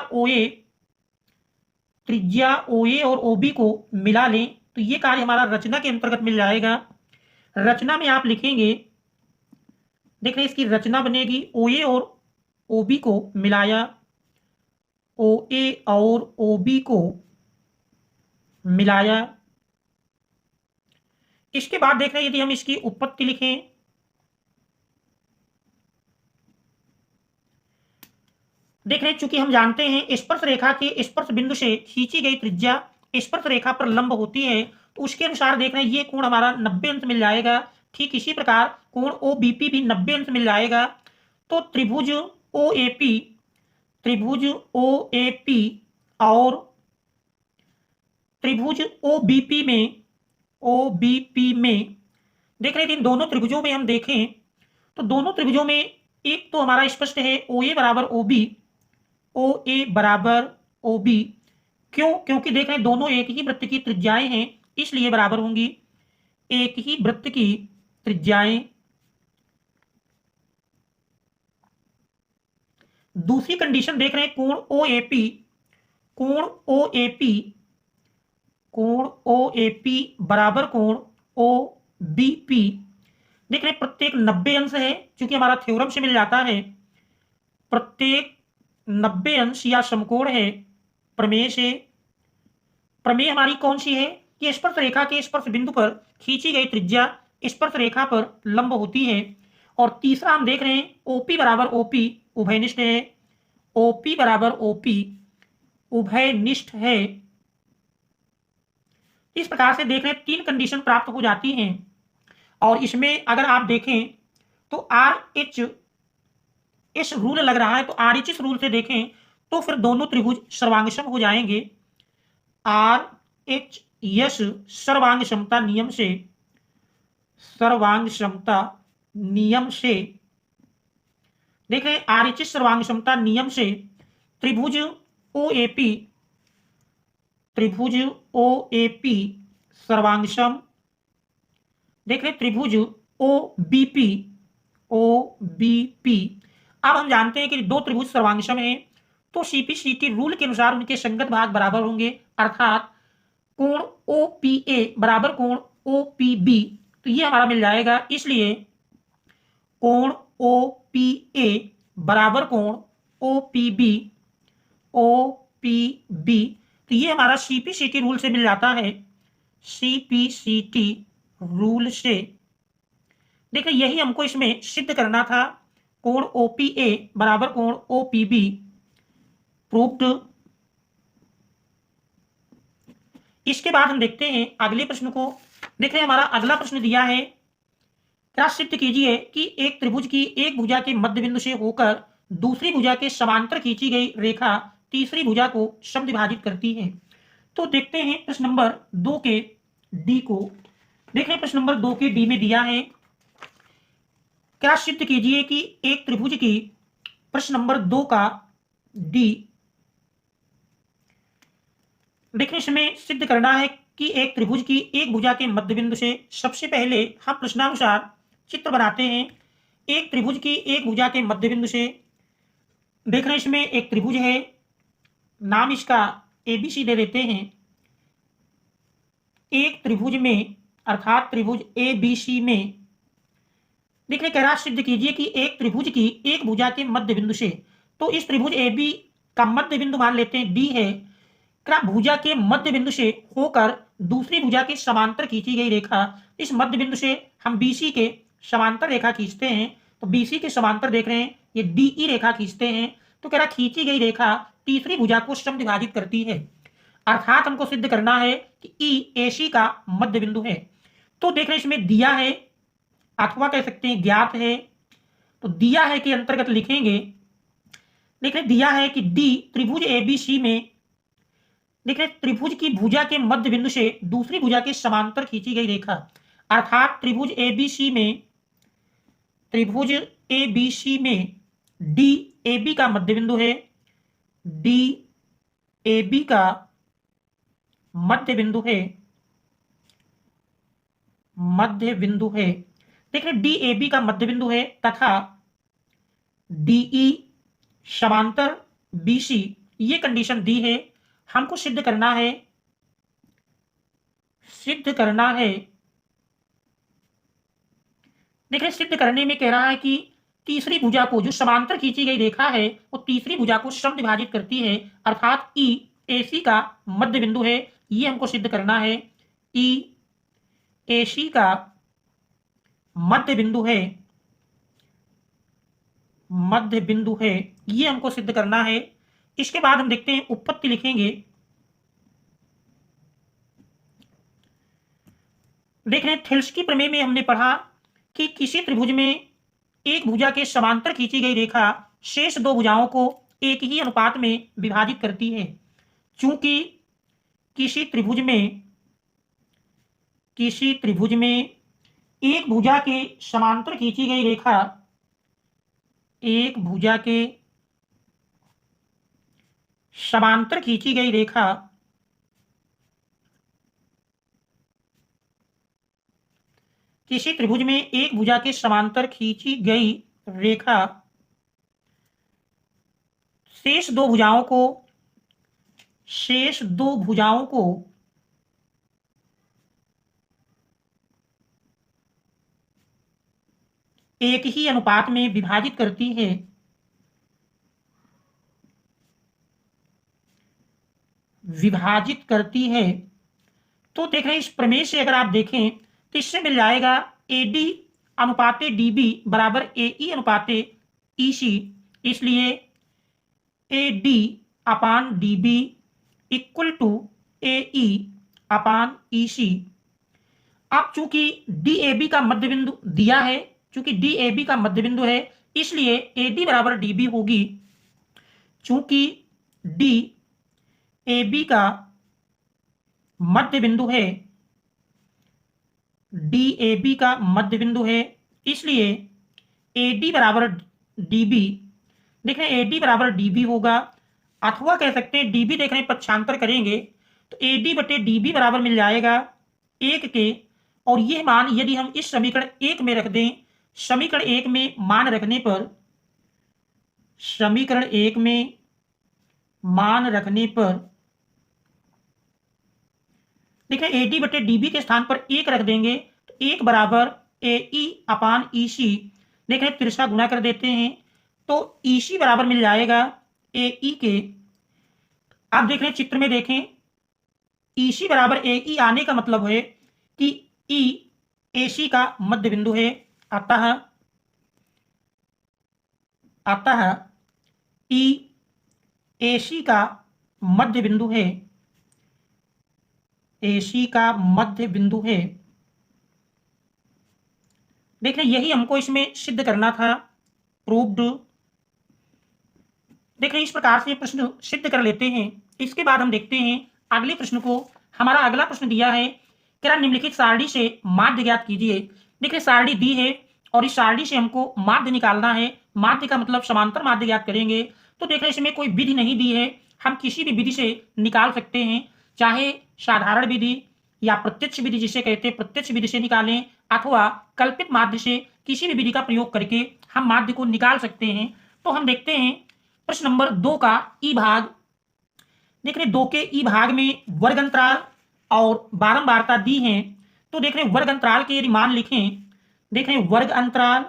Speaker 1: OA और OB को मिला लें तो ये कार्य हमारा रचना के अंतर्गत मिल जाएगा। रचना में आप लिखेंगे, देख रहे इसकी रचना बनेगी OA और OB को मिलाया, OA और OB को मिलाया। इसके बाद देख रहे हैं यदि हम इसकी उत्पत्ति लिखें, देख रहे हैं चूंकि हम जानते हैं स्पर्श रेखा के स्पर्श बिंदु से खींची गई त्रिज्या स्पर्श रेखा पर लंब होती है, तो उसके अनुसार देख रहे हैं ये कोण हमारा 90 अंश मिल जाएगा। ठीक इसी प्रकार कोण OBP भी 90 अंश मिल जाएगा। तो त्रिभुज OAP और त्रिभुज OBP में देख रहे हैं इन दोनों त्रिभुजों में हम देखें तो दोनों त्रिभुजों में एक तो हमारा स्पष्ट है ओ ए बराबर ओ बी, ओ ए बराबर ओ बी। क्यों? क्योंकि देख रहे हैं दोनों एक ही वृत्त की त्रिज्याएं हैं, इसलिए बराबर होंगी। एक ही वृत्त की त्रिज्याएं। दूसरी कंडीशन देख रहे हैं कोण ओ ए पी, कोण ओ ए पी, कोण ओ ए पी बराबर कोण ओ बी पी। देख रहे हैं प्रत्येक 90 अंश है, क्योंकि हमारा थ्योरम से मिल जाता है प्रत्येक 90 अंश या समकोण है प्रमेय से। प्रमेय हमारी कौन सी है कि स्पर्श रेखा के स्पर्श बिंदु पर खींची गई त्रिज्या स्पर्श रेखा पर लंब होती है। और तीसरा हम देख रहे हैं ओपी बराबर ओपी उभयनिष्ठ है, ओपी बराबर ओपी उभयनिष्ठ है। इस प्रकार से देख रहे हैं 3 कंडीशन प्राप्त हो जाती हैं। और इसमें अगर आप देखें तो आर एच एस रूल लग रहा है, तो आर एच एस रूल से देखें तो फिर दोनों त्रिभुज सर्वांगसम हो जाएंगे। आर एच एस सर्वांग समता नियम से, सर्वांग समता नियम से देख रहे हैं आर एच एस सर्वांग समता नियम से त्रिभुज ओ ए पी, त्रिभुज ओ ए पी सर्वांगसम। देख रहे त्रिभुज O B P, O B P. अब हम जानते हैं कि दो त्रिभुज सर्वांगसम है, तो सीपीसीटी रूल के अनुसार उनके संगत भाग बराबर होंगे, अर्थात कोण ओ पी ए बराबर कोण ओ पी बी। तो ये हमारा मिल जाएगा, इसलिए कोण ओ पी ए बराबर कोण O P B, O P B. तो ये हमारा सीपीसीटी रूल से मिल जाता है, सीपीसीटी रूल से। देखिए यही हमको इसमें सिद्ध करना था, कोण ओपीए बराबर कोण ओपीबी प्रूव्ड। इसके बाद हम देखते हैं अगले प्रश्न को। देखिए हमारा अगला प्रश्न दिया है, क्या सिद्ध कीजिए कि एक त्रिभुज की एक भुजा के मध्य बिंदु से होकर दूसरी भुजा के समांतर खींची गई रेखा तीसरी भुजा को समद्विभाजित करती है। तो देखते हैं प्रश्न नंबर 2 के डी को। देखिए प्रश्न नंबर 2 के डी में दिया है, क्या सिद्ध कीजिए कि एक त्रिभुज की, प्रश्न नंबर 2 का डी। देखिए इसमें सिद्ध करना है कि एक त्रिभुज की एक भुजा के मध्य बिंदु से, सबसे पहले हम प्रश्नानुसार चित्र बनाते हैं। एक त्रिभुज की एक भुजा के मध्य बिंदु से देख रहे हैं इसमें एक त्रिभुज है, नाम इसका एबीसी दे देते हैं। एक त्रिभुज में अर्थात त्रिभुज एबीसी में देख रहे कह रहा सिद्ध कीजिए कि एक त्रिभुज की एक भुजा के मध्य बिंदु से, तो इस त्रिभुज एबी का मध्य बिंदु मान लेते हैं डी है, क्या भुजा के मध्य बिंदु से होकर दूसरी भुजा के समांतर खींची गई रेखा, इस मध्य बिंदु से हम बीसी के समांतर रेखा खींचते हैं। तो बीसी के समांतर देख रहे हैं ये डीई रेखा खींचते हैं, तो कह रहा खींची गई रेखा तीसरी भुजा को समद्विभाजित करती है, अर्थात हमको सिद्ध करना है कि ई एसी का मध्य बिंदु है। तो देख रहे हैं इसमें दिया है अथवा कह सकते हैं ज्ञात है, तो दिया है के अंतर्गत लिखेंगे। देख रहे दिया है कि डी त्रिभुज एबीसी में देख रहे त्रिभुज की भुजा के मध्य बिंदु से दूसरी भुजा के समांतर खींची गई रेखा, अर्थात त्रिभुज एबीसी में, त्रिभुज एबीसी में डी एबी का मध्य बिंदु है, डी एबी का मध्य बिंदु है, मध्य बिंदु है। देख रहे डी ए बी का मध्य बिंदु है तथा डीई समांतर बीसी, ये कंडीशन दी है। हमको सिद्ध करना है, सिद्ध करना है। देख रहे सिद्ध करने में कह रहा है कि तीसरी भुजा को, जो समांतर खींची गई रेखा है वो तीसरी भुजा को समद्विभाजित करती है, अर्थात ई एसी का मध्य बिंदु है, ये हमको सिद्ध करना है। ई एसी का मध्य बिंदु है, मध्य बिंदु है, ये हमको सिद्ध करना है। इसके बाद हम देखते हैं उत्पत्ति लिखेंगे। देख रहे हैं थेल्स्की प्रमेय में हमने पढ़ा कि किसी त्रिभुज में एक भुजा के समांतर खींची गई रेखा शेष दो भुजाओं को एक ही अनुपात में विभाजित करती है। चूंकि किसी त्रिभुज में एक भुजा के समांतर खींची गई रेखा एक भुजा के समांतर खींची गई रेखा किसी त्रिभुज में एक भुजा के समांतर खींची गई रेखा शेष दो भुजाओं को एक ही अनुपात में विभाजित करती है। तो देख रहे हैं इस प्रमेय से अगर आप देखें तो इससे मिल जाएगा AD अनुपाते DB बराबर AE अनुपाते EC, इसलिए AD upon DB equal to AE upon EC। अब चूंकि DAB का मध्य बिंदु दिया है, चूंकि DAB का मध्य बिंदु है इसलिए AD बराबर DB होगी। चूंकि DAB का मध्य बिंदु है, DAB का मध्य बिंदु है इसलिए AD बराबर DB, देख रहे हैं AD बराबर DB होगा, अथवा कह सकते हैं DB देख रहे हैं पक्षांतर करेंगे तो AD बटे DB बराबर मिल जाएगा 1 के, और यह मान यदि हम इस समीकरण 1 में रख दें, समीकरण 1 में मान रखने पर देखिए AD बटे DB के स्थान पर 1 रख देंगे तो 1 बराबर AE अपान EC, देख रहे हैं तिरछा गुणा कर देते हैं तो EC बराबर मिल जाएगा AE के। आप देख रहे हैं चित्र में देखें EC बराबर AE आने का मतलब है कि E AC का मध्य बिंदु है, अतः E AC का मध्य बिंदु है, देख रहे यही हमको इसमें सिद्ध करना था, प्रूव्ड। देख रहे इस प्रकार से प्रश्न सिद्ध कर लेते हैं। इसके बाद हम देखते हैं अगले प्रश्न को। हमारा अगला प्रश्न दिया है कि निम्नलिखित सारणी से माध्य ज्ञात कीजिए। देख रहे सारणी दी है और इस सारणी से हमको माध्य निकालना है। माध्य का मतलब समांतर माध्य ज्ञात करेंगे। तो देख रहे इसमें कोई विधि नहीं दी है, हम किसी भी विधि से निकाल सकते हैं, चाहे साधारण विधि या प्रत्यक्ष विधि जिसे कहते हैं प्रत्यक्ष विधि से निकालें, अथवा कल्पित माध्य से किसी भी विधि का प्रयोग करके हम माध्य को निकाल सकते हैं। तो हम देखते हैं प्रश्न नंबर 2 का ई भाग। देख रहे 2 के ई भाग में वर्ग अंतराल और बारंबारता दी है। तो देख रहे वर्ग अंतराल के यदि मान लिखें, देख रहे वर्ग अंतराल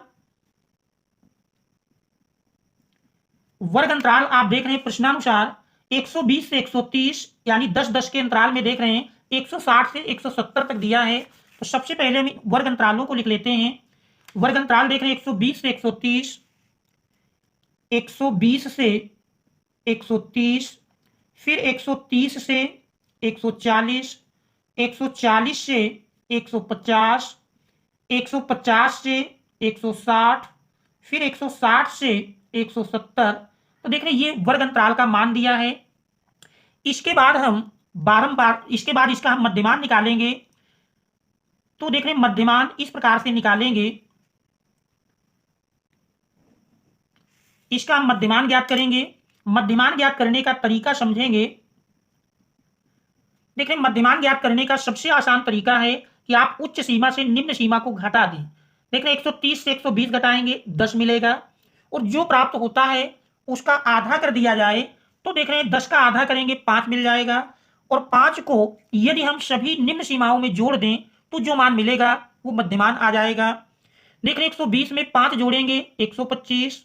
Speaker 1: आप देख रहे हैं प्रश्नानुसार 120 से 130 यानी 10-10 के अंतराल में देख रहे हैं 160 से 170 तक दिया है। तो सबसे पहले हम वर्ग अंतरालों को लिख लेते हैं। वर्ग अंतराल देख रहे हैं 120 से 130, 120 से 130, फिर 130 से 140, 140 से 150, 150 से 160, फिर 160 से 170। तो देख रहे हैं ये वर्ग अंतराल का मान दिया है। इसके बाद इसका हम मध्यमान निकालेंगे। तो देख रहे हैं मध्यमान इस प्रकार से निकालेंगे, इसका हम मध्यमान ज्ञात करेंगे। मध्यमान ज्ञात करने का तरीका समझेंगे। देख रहे हैं मध्यमान ज्ञात करने का सबसे आसान तरीका है कि आप उच्च सीमा से निम्न सीमा को घटा दें। देख रहे हैं 130 से 120 घटाएंगे 10 मिलेगा, और जो प्राप्त होता है उसका आधा कर दिया जाए। तो देख रहे हैं 10 का आधा करेंगे 5 मिल जाएगा, और 5 को यदि हम सभी निम्न सीमाओं में जोड़ दें तो जो मान मिलेगा वो मध्यमान आ जाएगा। देख रहे हैं 120 में 5 जोड़ेंगे 125,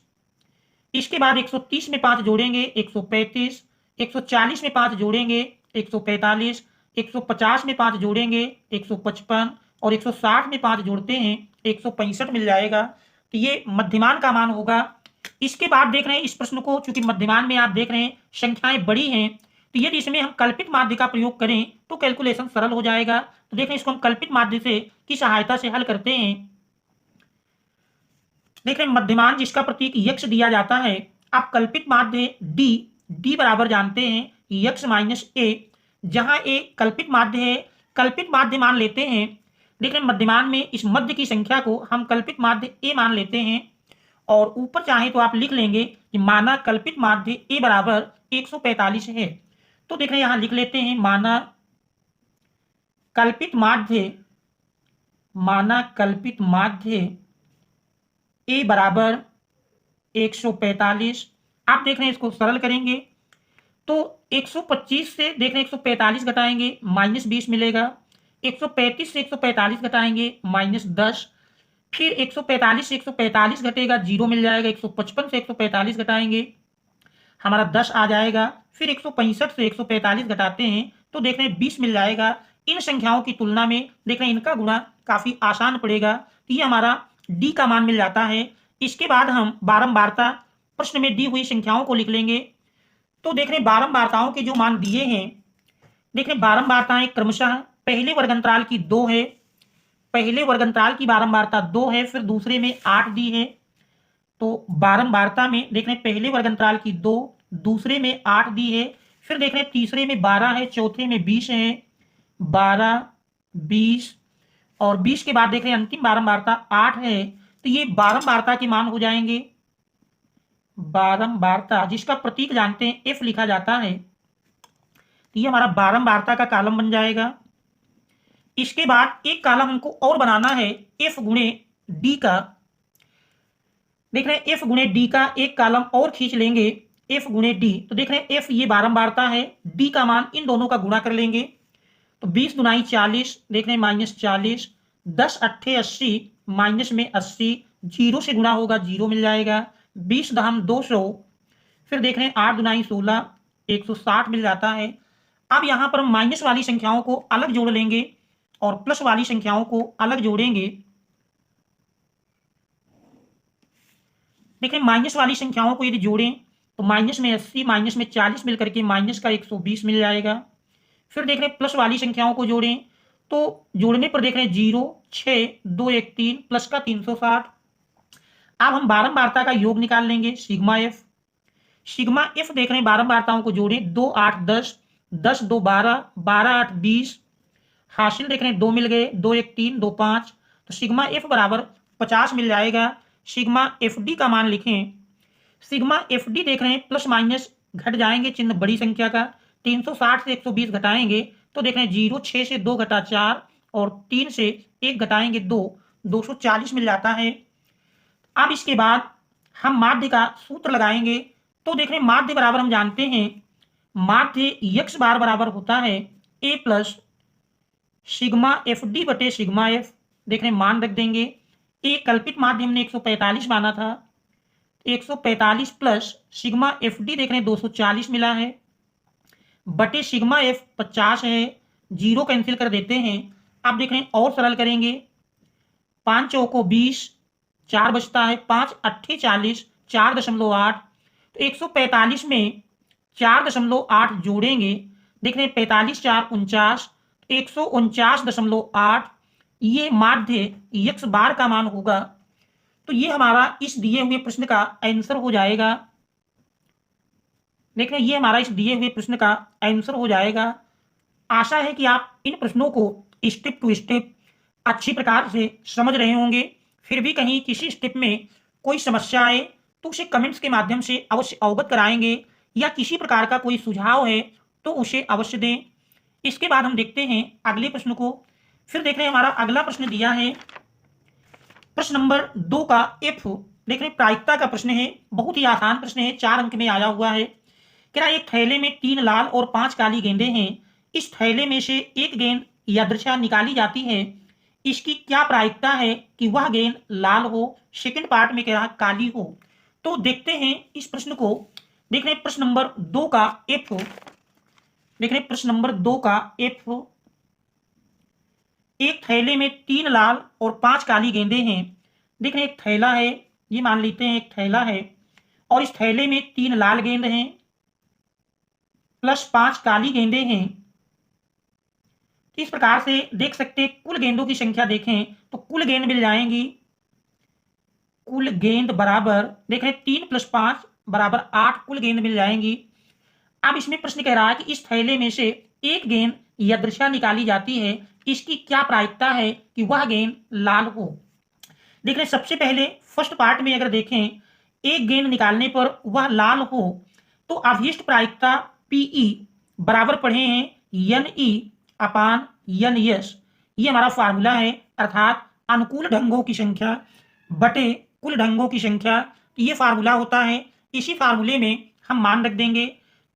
Speaker 1: इसके बाद 130 में 5 जोड़ेंगे 135, 140 में 5 जोड़ेंगे 145, 150 में 5 जोड़ेंगे 155, और 160 में 5 जोड़ते हैं 165 मिल जाएगा। तो ये मध्यमान का मान होगा। इसके बाद देख रहे हैं इस प्रश्न को, चूंकि मध्यमान में आप देख रहे हैं संख्याएं बड़ी हैं, तो यदि इसमें हम कल्पित माध्य का प्रयोग करें तो कैलकुलेशन सरल हो जाएगा। तो देख रहे हैं इसको हम कल्पित माध्य से की सहायता से हल करते हैं। देख रहे हैं मध्यमान जिसका प्रतीक यक्ष दिया जाता है। आप कल्पित माध्य डी बराबर जानते हैं यक्ष माइनस ए, जहां ए कल्पित माध्य है, कल्पित माध्य मान लेते हैं। देख रहे हैं मध्यमान में इस मध्य की संख्या को हम कल्पित माध्य ए मान लेते हैं, और ऊपर चाहे तो आप लिख लेंगे कि माना कल्पित माध्य ए बराबर 145 है। तो देख रहे हैं यहां लिख लेते हैं माना कल्पित माध्य ए बराबर 145। आप देख रहे हैं इसको सरल करेंगे तो 125 से देख रहे हैं 145 घटाएंगे -20 मिलेगा। 135 से 145 घटाएंगे -10। फिर 145 से 145 घटेगा 0 मिल जाएगा। 155 से 145 घटाएंगे हमारा 10 आ जाएगा। फिर 165 से 145 घटाते हैं तो देख रहे हैं 20 मिल जाएगा। इन संख्याओं की तुलना में देख रहे हैं इनका गुणा काफी आसान पड़ेगा। तो ये हमारा डी का मान मिल जाता है। इसके बाद हम बारंबारता प्रश्न में दी हुई संख्याओं को लिख लेंगे। तो देख रहे हैं बारंबारताओं के जो मान दिए हैं, देख रहे हैं बारंबारताएं क्रमशः पहले वर्गंतराल की 2 है, पहले वर्गंतराल की बारंबारता 2 है, फिर दूसरे में 8 दी है। तो बारंबारता में देख रहे हैं पहले वर्गंतराल की 2, दूसरे में 8 दी है, फिर देख रहे हैं तीसरे में 12 है, चौथे में 20 है। 12, 20 और 20 के बाद देख रहे हैं अंतिम बारंबारता 8 है। तो ये बारंबारता के मान हो जाएंगे। बारंबारता जिसका प्रतीक जानते हैं एफ लिखा जाता है, तो ये हमारा बारंबारता का कॉलम बन जाएगा। इसके बाद एक कॉलम हमको और बनाना है एफ गुणे डी का। देख रहे हैं एफ गुणे डी का एक कॉलम और खींच लेंगे, एफ गुणे डी। तो देख रहे हैं एफ ये बारंबारता है, डी का मान इन दोनों का गुणा कर लेंगे। तो 20 दुनाई 40, देख रहे हैं -40, 10 अट्ठे 80, माइनस में 80, 0 से गुणा होगा 0 मिल जाएगा। 20 दहम 200, फिर देख रहे हैं 8 दुनाई 16, 160 मिल जाता है। अब यहां पर हम माइनस वाली संख्याओं को अलग जोड़ लेंगे और प्लस वाली संख्याओं को अलग जोड़ेंगे। देखें माइनस वाली संख्याओं को यदि जोड़ें तो माइनस में 80, माइनस में 40 मिलकर के माइनस का 120 मिल जाएगा। फिर देख रहे हैं प्लस वाली संख्याओं को जोड़ें तो जोड़ने पर देख रहे हैं 0, 6, 2, 1, 3 प्लस का 360। अब हम बारंबारता का योग निकाल लेंगे सिग्मा एफ। सिग्मा एफ देख रहे हैं बारंबारताओं को जोड़ें 2, 8, 10, 10, 2, 12, 12, 8, 20। हासिल देख रहे हैं 2 मिल गए, 2, 1, 3, 2, 5। तो सिग्मा एफ बराबर 50 मिल जाएगा। सिग्मा एफ डी का मान लिखें। सिग्मा एफ डी देख रहे हैं प्लस माइनस घट जाएंगे चिन्ह बड़ी संख्या का। 360 से 120 घटाएंगे तो देख रहे हैं 0, 6 से 2 घटा 4 और 3 से 1 घटाएंगे 2, 240 मिल जाता है। अब इसके बाद हम माध्य का सूत्र लगाएंगे। तो देख रहे हैं माध्य बराबर हम जानते हैं माध्य यक्स बार बराबर होता है ए प्लस सिग्मा एफ डी बटे सिग्मा एफ। देख रहे हैं मान रख देंगे। ए कल्पित माध्य हमने 145 माना था, 145 प्लस सिग्मा एफ डी देख रहे हैं 240 मिला है बटे सिग्मा एफ 50 है। 0 कैंसिल कर देते हैं। अब देख रहे हैं और सरल करेंगे। 5 चौको 20, 4 बचता है, 5 अट्ठे 40, 4.8। तो 145 में 4.8 जोड़ेंगे, देख रहे हैं 45 4 49, 149.8 ये माध्य यक्स बार का मान होगा। तो ये हमारा इस दिए हुए प्रश्न का आंसर हो जाएगा। देख रहे हैं ये हमारा इस दिए हुए प्रश्न का आंसर हो जाएगा। आशा है कि आप इन प्रश्नों को स्टेप टू स्टेप अच्छी प्रकार से समझ रहे होंगे। फिर भी कहीं किसी स्टेप में कोई समस्या आए तो उसे कमेंट्स के माध्यम से अवश्य अवगत कराएंगे, या किसी प्रकार का कोई सुझाव है तो उसे अवश्य दें। इसके बाद हम देखते हैं अगले प्रश्न को। फिर देख रहे हैं हमारा अगला प्रश्न दिया है प्रश्न नंबर 2 का एफ। देख रहे हैं प्रायिकता का प्रश्न है, बहुत ही आसान प्रश्न है, 4 अंक में आया हुआ है। कह रहा है एक थैले में 3 लाल और 5 काली गेंदें हैं। इस थैले में से एक गेंद यादृच्छा निकाली जाती है। इसकी क्या प्रायिकता है कि वह गेंद लाल हो? सेकंड पार्ट में कह रहा है काली हो। तो देखते हैं इस प्रश्न को। देख रहे हैं प्रश्न नंबर 2 का एफ। देख रहे हैं प्रश्न नंबर 2 का एफ। एक थैले में 3 लाल और 5 काली गेंदें हैं। देख रहे हैं एक थैला है, ये मान लेते हैं एक थैला है, और इस थैले में 3 लाल गेंद हैं प्लस 5 काली गेंदें हैं। इस प्रकार से देख सकते हैं कुल गेंदों की संख्या देखें तो कुल गेंद मिल जाएंगी। कुल गेंद बराबर देख रहे हैं 3 + 5 बराबर 8 कुल गेंद मिल जाएंगी। अब इसमें प्रश्न कह रहा है कि इस थैले में से एक गेंद यादृच्छा निकाली जाती है। इसकी क्या प्रायिकता है कि वह गेंद लाल हो? देख रहे हैं सबसे पहले फर्स्ट पार्ट में अगर देखें एक गेंद निकालने पर वह लाल हो तो अभीष्ट प्रायिकता पीई बराबर पढ़े हैं एन ई अपान एन एस। ये हमारा फार्मूला है, अर्थात अनुकूल ढंगों की संख्या बटे कुल ढंगों की संख्या। तो ये फार्मूला होता है, इसी फार्मूले में हम मान रख देंगे।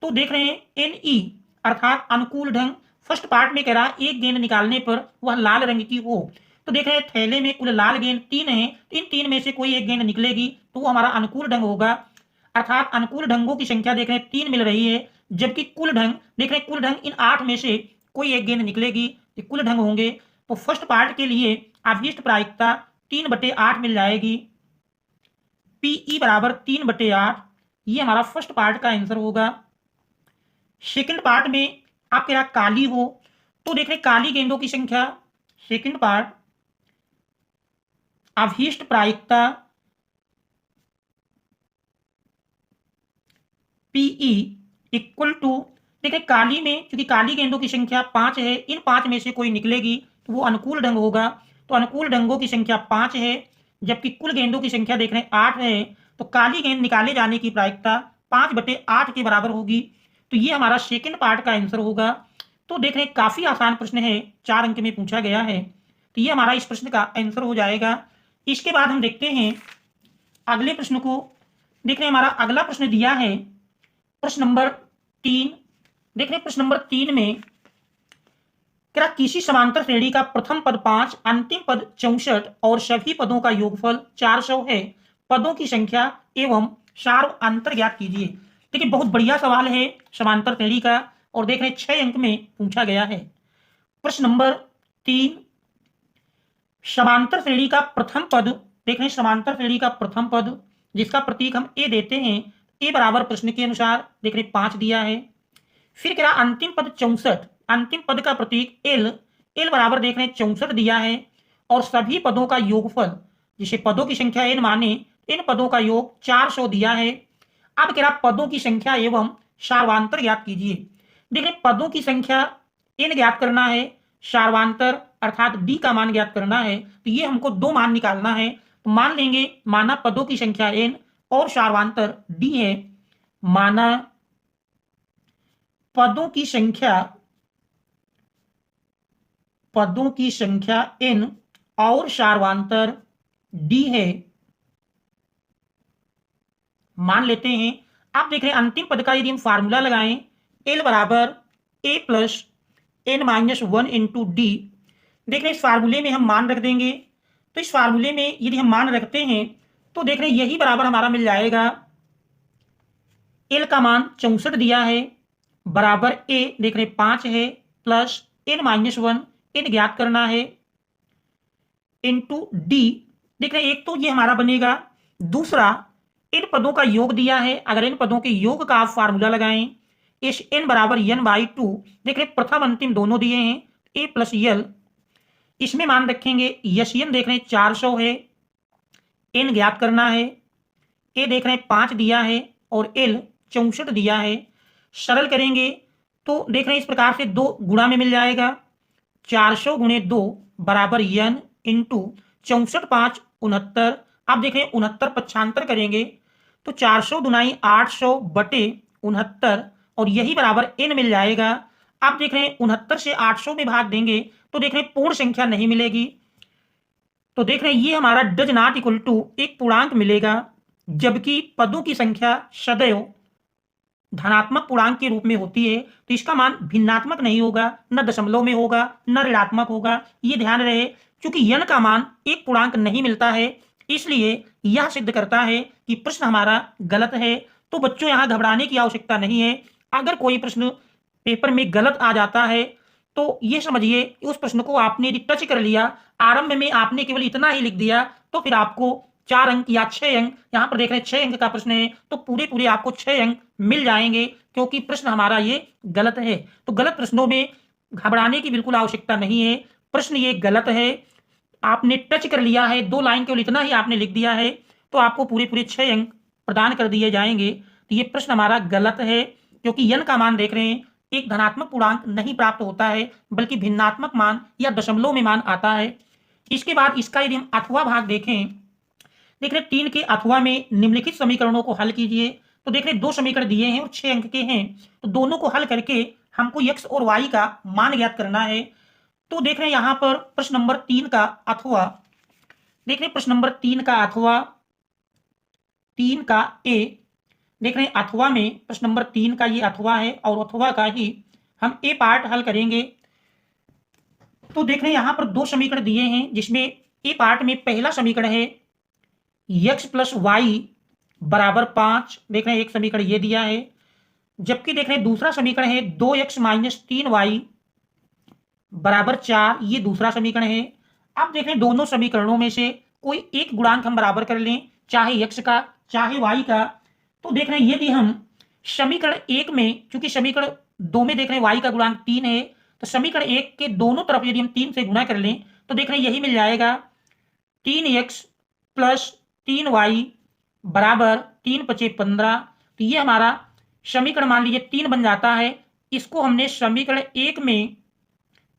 Speaker 1: तो देख रहे हैं एन ई अर्थात अनुकूल ढंग, फर्स्ट पार्ट में कह रहा एक गेंद निकालने पर वह लाल रंग की हो। तो देख रहे हैं थैले में कुल लाल गेंद 3 है, इन 3 में से कोई एक गेंद निकलेगी तो वो हमारा अनुकूल ढंग होगा। अर्थात अनुकूल ढंगों की संख्या देख रहे हैं 3 मिल रही है, जबकि कुल ढंग देख रहे हैं कुल ढंग इन 8 में से कोई एक गेंद निकलेगी, ये कुल ढंग होंगे। तो फर्स्ट पार्ट के लिए अभीष्ट प्रायिकता 3/8 मिल जाएगी, पीई बराबर 3/8। ये हमारा फर्स्ट पार्ट का आंसर होगा। सेकंड पार्ट में आप कह रहा काली हो तो देख रहे काली गेंदों की संख्या, सेकंड पार्ट अभीष्ट प्रायिकता पीई इक्वल टू देखिए काली में क्योंकि काली गेंदों की संख्या 5 है, इन 5 में से कोई निकलेगी तो वो अनुकूल ढंग होगा। तो अनुकूल ढंगों की संख्या 5 है, जबकि कुल गेंदों की संख्या देख रहे हैं 8 है। तो काली गेंद निकाले जाने की प्रायिकता 5/8 के बराबर होगी। तो ये हमारा सेकंड पार्ट का आंसर होगा। तो देख रहे हैं काफी आसान प्रश्न है, 4 अंक में पूछा गया है, तो ये हमारा इस प्रश्न का आंसर हो जाएगा। इसके बाद हम देखते हैं अगले प्रश्न को। देख रहे हैं हमारा अगला प्रश्न दिया है प्रश्न नंबर 3। देख रहे हैं प्रश्न नंबर 3 में क्या किसी समांतर श्रेणी का प्रथम पद 5, अंतिम पद 64 और सभी पदों का योगफल 400 है, पदों की संख्या एवं सार्वअंतर ज्ञात कीजिए। देखिए बहुत बढ़िया सवाल है समांतर श्रेणी का, और देख रहे हैं 6 अंक में पूछा गया है। प्रश्न नंबर 3, समांतर श्रेणी का प्रथम पद, देख रहे हैं समांतर श्रेणी का प्रथम पद जिसका प्रतीक हम ए देते हैं, ए बराबर प्रश्न के अनुसार देख रहे 5 दिया है। फिर क्या अंतिम पद 64, अंतिम पद का प्रतीक एल, एल बराबर देख रहे हैं 64 दिया है, और सभी पदों का योगफल जिसे पदों की संख्या एन माने, इन पदों का योग 400 दिया है। अब कह रहा पदों की संख्या एवं सार्वांतर ज्ञात कीजिए। देख रहे पदों की संख्या एन ज्ञात करना है, सार्वांतर अर्थात डी का मान ज्ञात करना है, तो ये हमको 2 मान निकालना है। तो मान लेंगे माना पदों की संख्या एन और सार्वांतर डी है, माना पदों की संख्या एन और सार्वांतर डी है, मान लेते हैं। आप देख रहे हैं अंतिम पद का यदि हम फार्मूला लगाएं एल बराबर A plus N minus 1 into D, देख रहे हैं इस फार्मूले में हम मान रख देंगे। तो इस फार्मूले में यदि हम मान रखते हैं तो देख रहे हैं यही बराबर हमारा मिल जाएगा, एल का मान 64 दिया है बराबर ए देख रहे 5 है प्लस एन माइनस 1, एन ज्ञात करना है, इंटू डी देख रहे हैं एक तो ये हमारा बनेगा, दूसरा इन पदों का योग दिया है, अगर इन पदों के योग का आप फार्मूला लगाएं इस एन बराबर एन बाई 2, देख रहे प्रथम अंतिम दोनों दिए हैं ए प्लस यल, इसमें मान रखेंगे यश एन देख रहे हैं 400 है, एन ज्ञात करना है, ए देख रहे हैं 5 दिया है और एल 64 दिया है। सरल करेंगे तो देख रहे हैं इस प्रकार से 2 गुणा में मिल जाएगा, 400 गुणे 2 बराबर एन इंटू 64 5 69। आप देख रहे हैं 69 पक्षांतर करेंगे तो 400 दुनाई 800 बटे 69 और यही बराबर एन मिल जाएगा। आप देख रहे हैं 69 से 800 में भाग देंगे तो देख रहे हैं पूर्ण संख्या नहीं मिलेगी, तो देख रहे हैं ये हमारा डज नॉट इक्वल टू एक पूर्णांक मिलेगा, जबकि पदों की संख्या सदैव धनात्मक पूर्णांक के रूप में होती है, तो इसका मान भिन्नात्मक नहीं होगा, न दशमलव में होगा न ऋणात्मक होगा। ये ध्यान रहे क्योंकि यन का मान एक पूर्णांक नहीं मिलता है, इसलिए यह सिद्ध करता है कि प्रश्न हमारा गलत है। तो बच्चों यहाँ घबराने की आवश्यकता नहीं है, अगर कोई प्रश्न पेपर में गलत आ जाता है तो ये समझिए उस प्रश्न को आपने यदि टच कर लिया, आरंभ में आपने केवल इतना ही लिख दिया, तो फिर आपको 4 अंक या 6 अंक, यहाँ पर देख रहे हैं 6 अंक का प्रश्न है तो पूरे आपको 6 अंक मिल जाएंगे, क्योंकि प्रश्न हमारा ये गलत है। तो गलत प्रश्नों में घबराने की बिल्कुल आवश्यकता नहीं है, प्रश्न ये गलत है, आपने टच कर लिया है, 2 लाइन केवल इतना ही आपने लिख दिया है तो आपको पूरे 6 अंक प्रदान कर दिए जाएंगे। तो ये प्रश्न हमारा गलत है, क्योंकि यन का मान देख रहे हैं एक धनात्मक पूर्णांक नहीं प्राप्त होता है, बल्कि भिन्नात्मक मान या दशमलव में मान आता है। इसके बाद इसका यदि हम अथवा भाग देखें, देख रहे 3 के अथवा में निम्नलिखित समीकरणों को हल कीजिए। तो देख रहे 2 समीकरण दिए हैं और 6 अंक के हैं, तो दोनों को हल करके हमको x और y का मान ज्ञात करना है। तो देख रहे हैं यहाँ पर प्रश्न नंबर 3 का अथवा, देख रहे हैं प्रश्न नंबर 3 का अथवा 3 का ए, देख रहे हैं अथवा में प्रश्न नंबर 3 का ये अथवा है और अथवा का ही हम ए पार्ट हल करेंगे। तो देख रहे हैं यहाँ पर 2 समीकरण दिए हैं, जिसमें ए पार्ट में पहला समीकरण है x प्लस वाई बराबर 5, देख रहे हैं एक समीकरण ये दिया है, जबकि देख रहे हैं दूसरा समीकरण है 2x माइनस 3y बराबर 4, ये दूसरा समीकरण है। अब देख रहे हैं दोनों समीकरणों में से कोई एक गुणांक हम बराबर कर लें, चाहे x का चाहे y का। तो देख रहे हैं यदि हम समीकरण 1 में, चूंकि समीकरण 2 में देख रहे हैं y का गुणांक 3 है, तो समीकरण 1 के दोनों तरफ यदि हम 3 से गुणा कर लें तो देख रहे हैं यही मिल जाएगा 3x प्लस 3y बराबर 3 पचे 15। तो ये हमारा समीकरण मान लीजिए 3 बन जाता है। इसको हमने समीकरण 1 में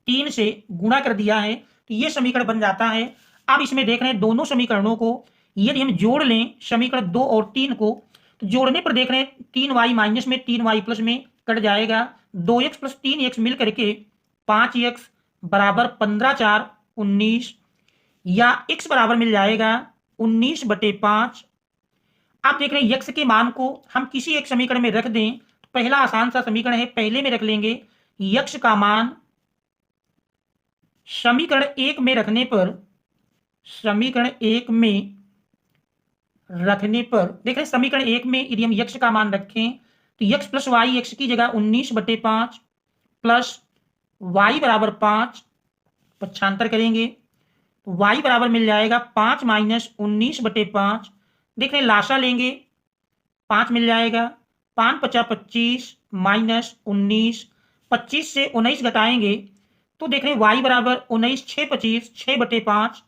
Speaker 1: 3 से गुणा कर दिया है, तो ये समीकरण बन जाता है। अब इसमें देख रहे हैं दोनों समीकरणों को यदि हम जोड़ लें, समीकरण 2 और 3 को, तो जोड़ने पर देख रहे हैं 3y माइनस में 3y प्लस में कट जाएगा, 2x प्लस 3x मिल करके 5x बराबर 15 4 19, या x बराबर मिल जाएगा 19/5। आप देख रहे हैं x के मान को हम किसी एक समीकरण में रख दें, तो पहला आसान सा समीकरण है, पहले में रख लेंगे x का मान समीकरण 1 में रखने पर, समीकरण 1 में रखने पर देख रहे हैं समीकरण 1 में यदि हम x का मान रखें तो x प्लस वाई, x की जगह 19/5 प्लस y बराबर 5, पक्षांतर करेंगे तो y बराबर मिल जाएगा 5 माइनस 19/5। देख रहे हैं लाशा लेंगे 5 मिल जाएगा, 5 पचा 25 माइनस 19, 25 से 19 घटाएंगे तो देख रहे हैं y बराबर 19 6 25 6/5।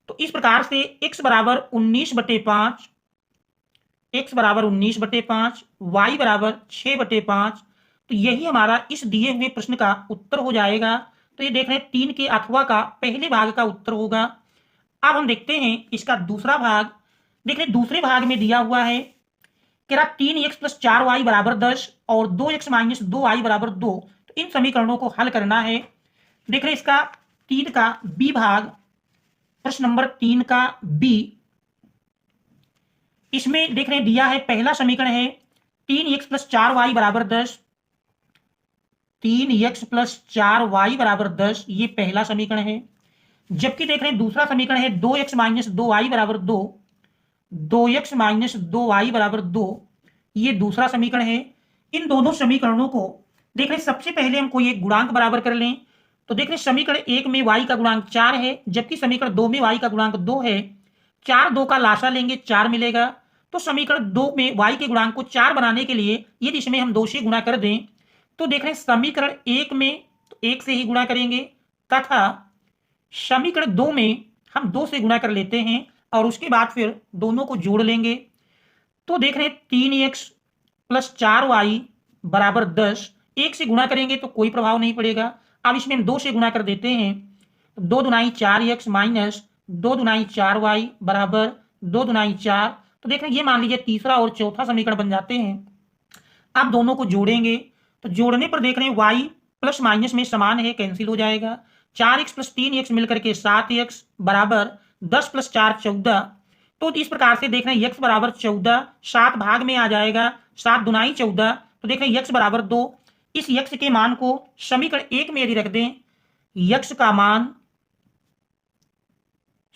Speaker 1: तो इस प्रकार से x बराबर 19/5, x बराबर 19/5, y बराबर 6/5। तो यही हमारा इस दिए हुए प्रश्न का उत्तर हो जाएगा। तो ये देख रहे हैं 3 के अथवा का पहले भाग का उत्तर होगा। अब हम देखते हैं इसका दूसरा भाग। देख रहे हैं दूसरे भाग में दिया हुआ है कि 3x प्लस 4y बराबर 10 और 2x माइनस 2y बराबर 2। तो इन समीकरणों को हल करना है। देख रहे हैं इसका 3 का बी भाग, प्रश्न नंबर 3 का बी, इसमें देख रहे हैं दिया है पहला समीकरण है 3x प्लस 4y बराबर 10, 3x प्लस 4y बराबर 10, ये पहला समीकरण है। जबकि देख रहे हैं दूसरा समीकरण है 2x माइनस 2y बराबर 2, 2x माइनस 2y बराबर 2, ये दूसरा समीकरण है। इन दोनों समीकरणों को देख रहे हैं सबसे पहले हम कोई एक गुणांक बराबर कर लें। तो देख रहे हैं समीकरण 1 में y का गुणांक 4 है, जबकि समीकरण 2 में y का गुणांक 2 है। 4 2 का लाशा लेंगे 4 मिलेगा। तो समीकरण 2 में y के गुणांक को 4 बनाने के लिए यदि इसमें हम 2 से गुणा कर दें तो देख रहे हैं समीकरण 1 में तो 1 से ही गुणा करेंगे, तथा समीकरण 2 में हम 2 से गुणा कर लेते हैं और उसके बाद फिर दोनों को जोड़ लेंगे। तो देख रहे हैं 3x प्लस 4y बराबर 10, 1 से गुणा करेंगे तो कोई प्रभाव नहीं पड़ेगा। अब इसमें हम 2 से गुणा कर देते हैं, 2 Dunai 4x minus 2 Dunai 4y बराबर 2 दुनाई 4। तो देख रहे हैं ये मान लीजिए तीसरा और चौथा समीकरण बन जाते हैं। अब दोनों को जोड़ेंगे तो जोड़ने पर देख रहे हैं y प्लस माइनस में समान है, कैंसिल हो जाएगा। 4x प्लस 3x मिलकर के 7x बराबर 10 प्लस 4 14। तो इस प्रकार से देख रहे हैं x बराबर 14, 7 भाग में आ जाएगा, 7 दुनाई 14। तो देख रहे हैं x बराबर 2। इस x के मान को समीकरण 1 में यदि रख दें, x का मान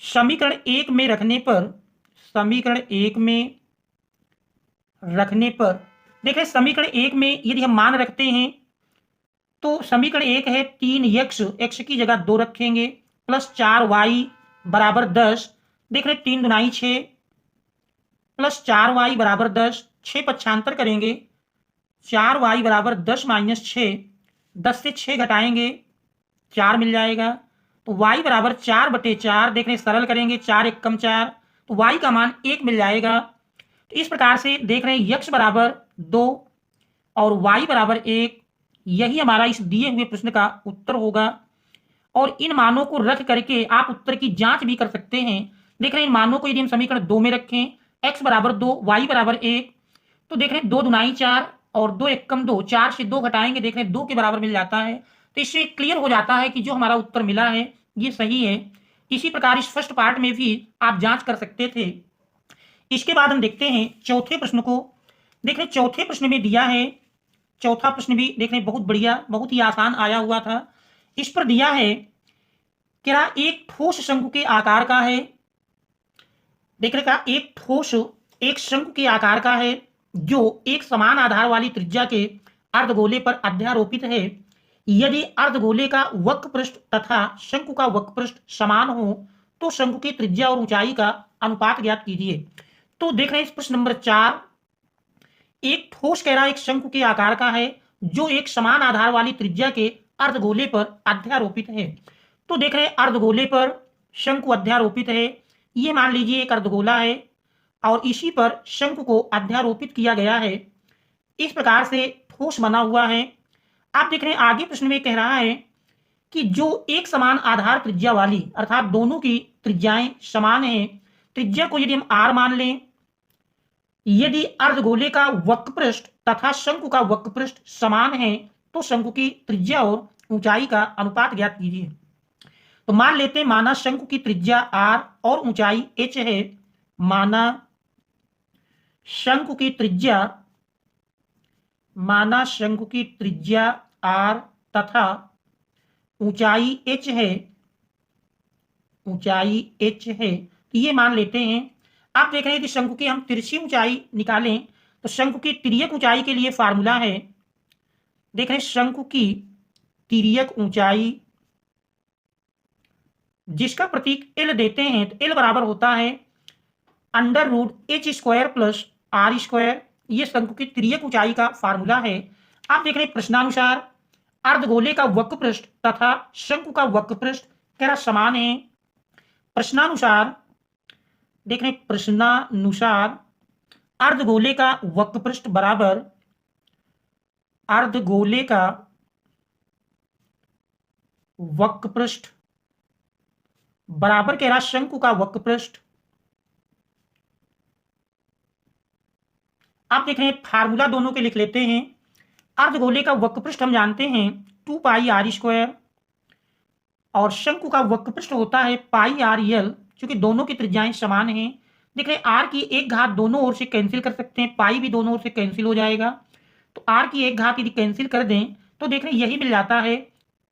Speaker 1: समीकरण 1 में रखने पर, समीकरण 1 में रखने पर देख रहे हैं समीकरण 1 में यदि हम मान रखते हैं तो समीकरण 1 है 3x, x की जगह 2 रखेंगे, प्लस 4y बराबर 10। देख रहे हैं 3 दुनाई 6 प्लस 4y बराबर 10, 6 पक्षांतर करेंगे, 4y बराबर 10 माइनस 6, 10 से 6 घटाएंगे 4 मिल जाएगा। तो y बराबर 4/4, देख रहे हैं सरल करेंगे 4 1 कम 4, तो y का मान 1 मिल जाएगा। तो इस प्रकार से देख रहे हैं x बराबर 2 और y बराबर 1, यही हमारा इस दिए हुए प्रश्न का उत्तर होगा। और इन मानों को रख करके आप उत्तर की जांच भी कर सकते हैं। देख रहे हैं इन मानों को यदि हम समीकरण 2 में रखें, x बराबर 2 y बराबर 1, तो देख रहे हैं 2 दुनाई 4 और 2 एकम 2, 4 से 2 घटाएंगे, देख रहे हैं 2 के बराबर मिल जाता है। तो इससे क्लियर हो जाता है कि जो हमारा उत्तर मिला है ये सही है। इसी प्रकार इस फर्स्ट पार्ट में भी आप जांच कर सकते थे। इसके बाद हम देखते हैं चौथे प्रश्न को। देख रहे चौथे प्रश्न में दिया है, चौथा प्रश्न भी देख रहे बहुत बढ़िया, बहुत ही आसान आया हुआ था। इस पर दिया है क्या एक ठोस शंकु के आकार का है। देख रहे का एक ठोस एक शंकु के आकार का है जो एक समान आधार वाली त्रिज्या के अर्धगोले पर अध्यारोपित है। यदि अर्धगोले का वक्र पृष्ठ तथा शंकु का वक्र पृष्ठ समान हो तो शंकु की त्रिज्या और ऊंचाई का अनुपात ज्ञात कीजिए। तो देख रहे हैं इस प्रश्न नंबर 4, एक ठोस कह रहा है एक शंकु के आकार का है जो एक समान आधार वाली त्रिज्या के अर्धगोले पर अध्यारोपित है। तो देख रहे हैं अर्धगोले पर शंकु अध्यारोपित है, ये मान लीजिए एक अर्धगोला है और इसी पर शंकु को अध्यारोपित किया गया है। इस प्रकार से ठोस बना हुआ है। आप देख रहे हैं आगे प्रश्न में कह रहा है कि जो एक समान आधार त्रिज्या वाली, अर्थात दोनों की त्रिज्याएं समान हैं, त्रिज्या को यदि हम r मान लें, यदि अर्धगोले का वक्र पृष्ठ तथा शंकु का वक्र पृष्ठ समान है तो शंकु की त्रिज्या और ऊंचाई का अनुपात ज्ञात कीजिए। तो मान लेते हैं, माना शंकु की त्रिज्या r और ऊंचाई h है। माना शंकु की त्रिज्या r तथा ऊंचाई h है, तो ये मान लेते हैं। आप देख रहे हैं कि शंकु की हम तिरछी ऊंचाई निकालें तो शंकु की तिर्यक ऊंचाई के लिए फार्मूला है। देख रहे हैं शंकु की तिर्यक ऊंचाई जिसका प्रतीक L देते हैं तो L बराबर होता है √h² प्लस r²। ये शंकु की तिर्यक ऊंचाई का फार्मूला है। आप देख रहे हैं प्रश्नानुसार अर्धगोले का वक्र पृष्ठ तथा शंकु का वक्र पृष्ठ क्या समान है। प्रश्नानुसार देख रहे हैं प्रश्नानुसार अर्धगोले का वक्र पृष्ठ बराबर अर्धगोले का वक्र पृष्ठ बराबर कह रहा शंकु का वक्र पृष्ठ। आप देख रहे हैं फार्मूला दोनों के लिख लेते हैं। अर्धगोले का वक्र पृष्ठ हम जानते हैं 2 पाई r² और शंकु का वक्र पृष्ठ होता है पाई r/l, क्योंकि दोनों की त्रिज्याएं समान हैं। देख रहे हैं r की एक घात दोनों ओर से कैंसिल कर सकते हैं, पाई भी दोनों ओर से कैंसिल हो जाएगा। तो r की एक घात यदि कैंसिल कर दें तो देख रहे हैं यही मिल जाता है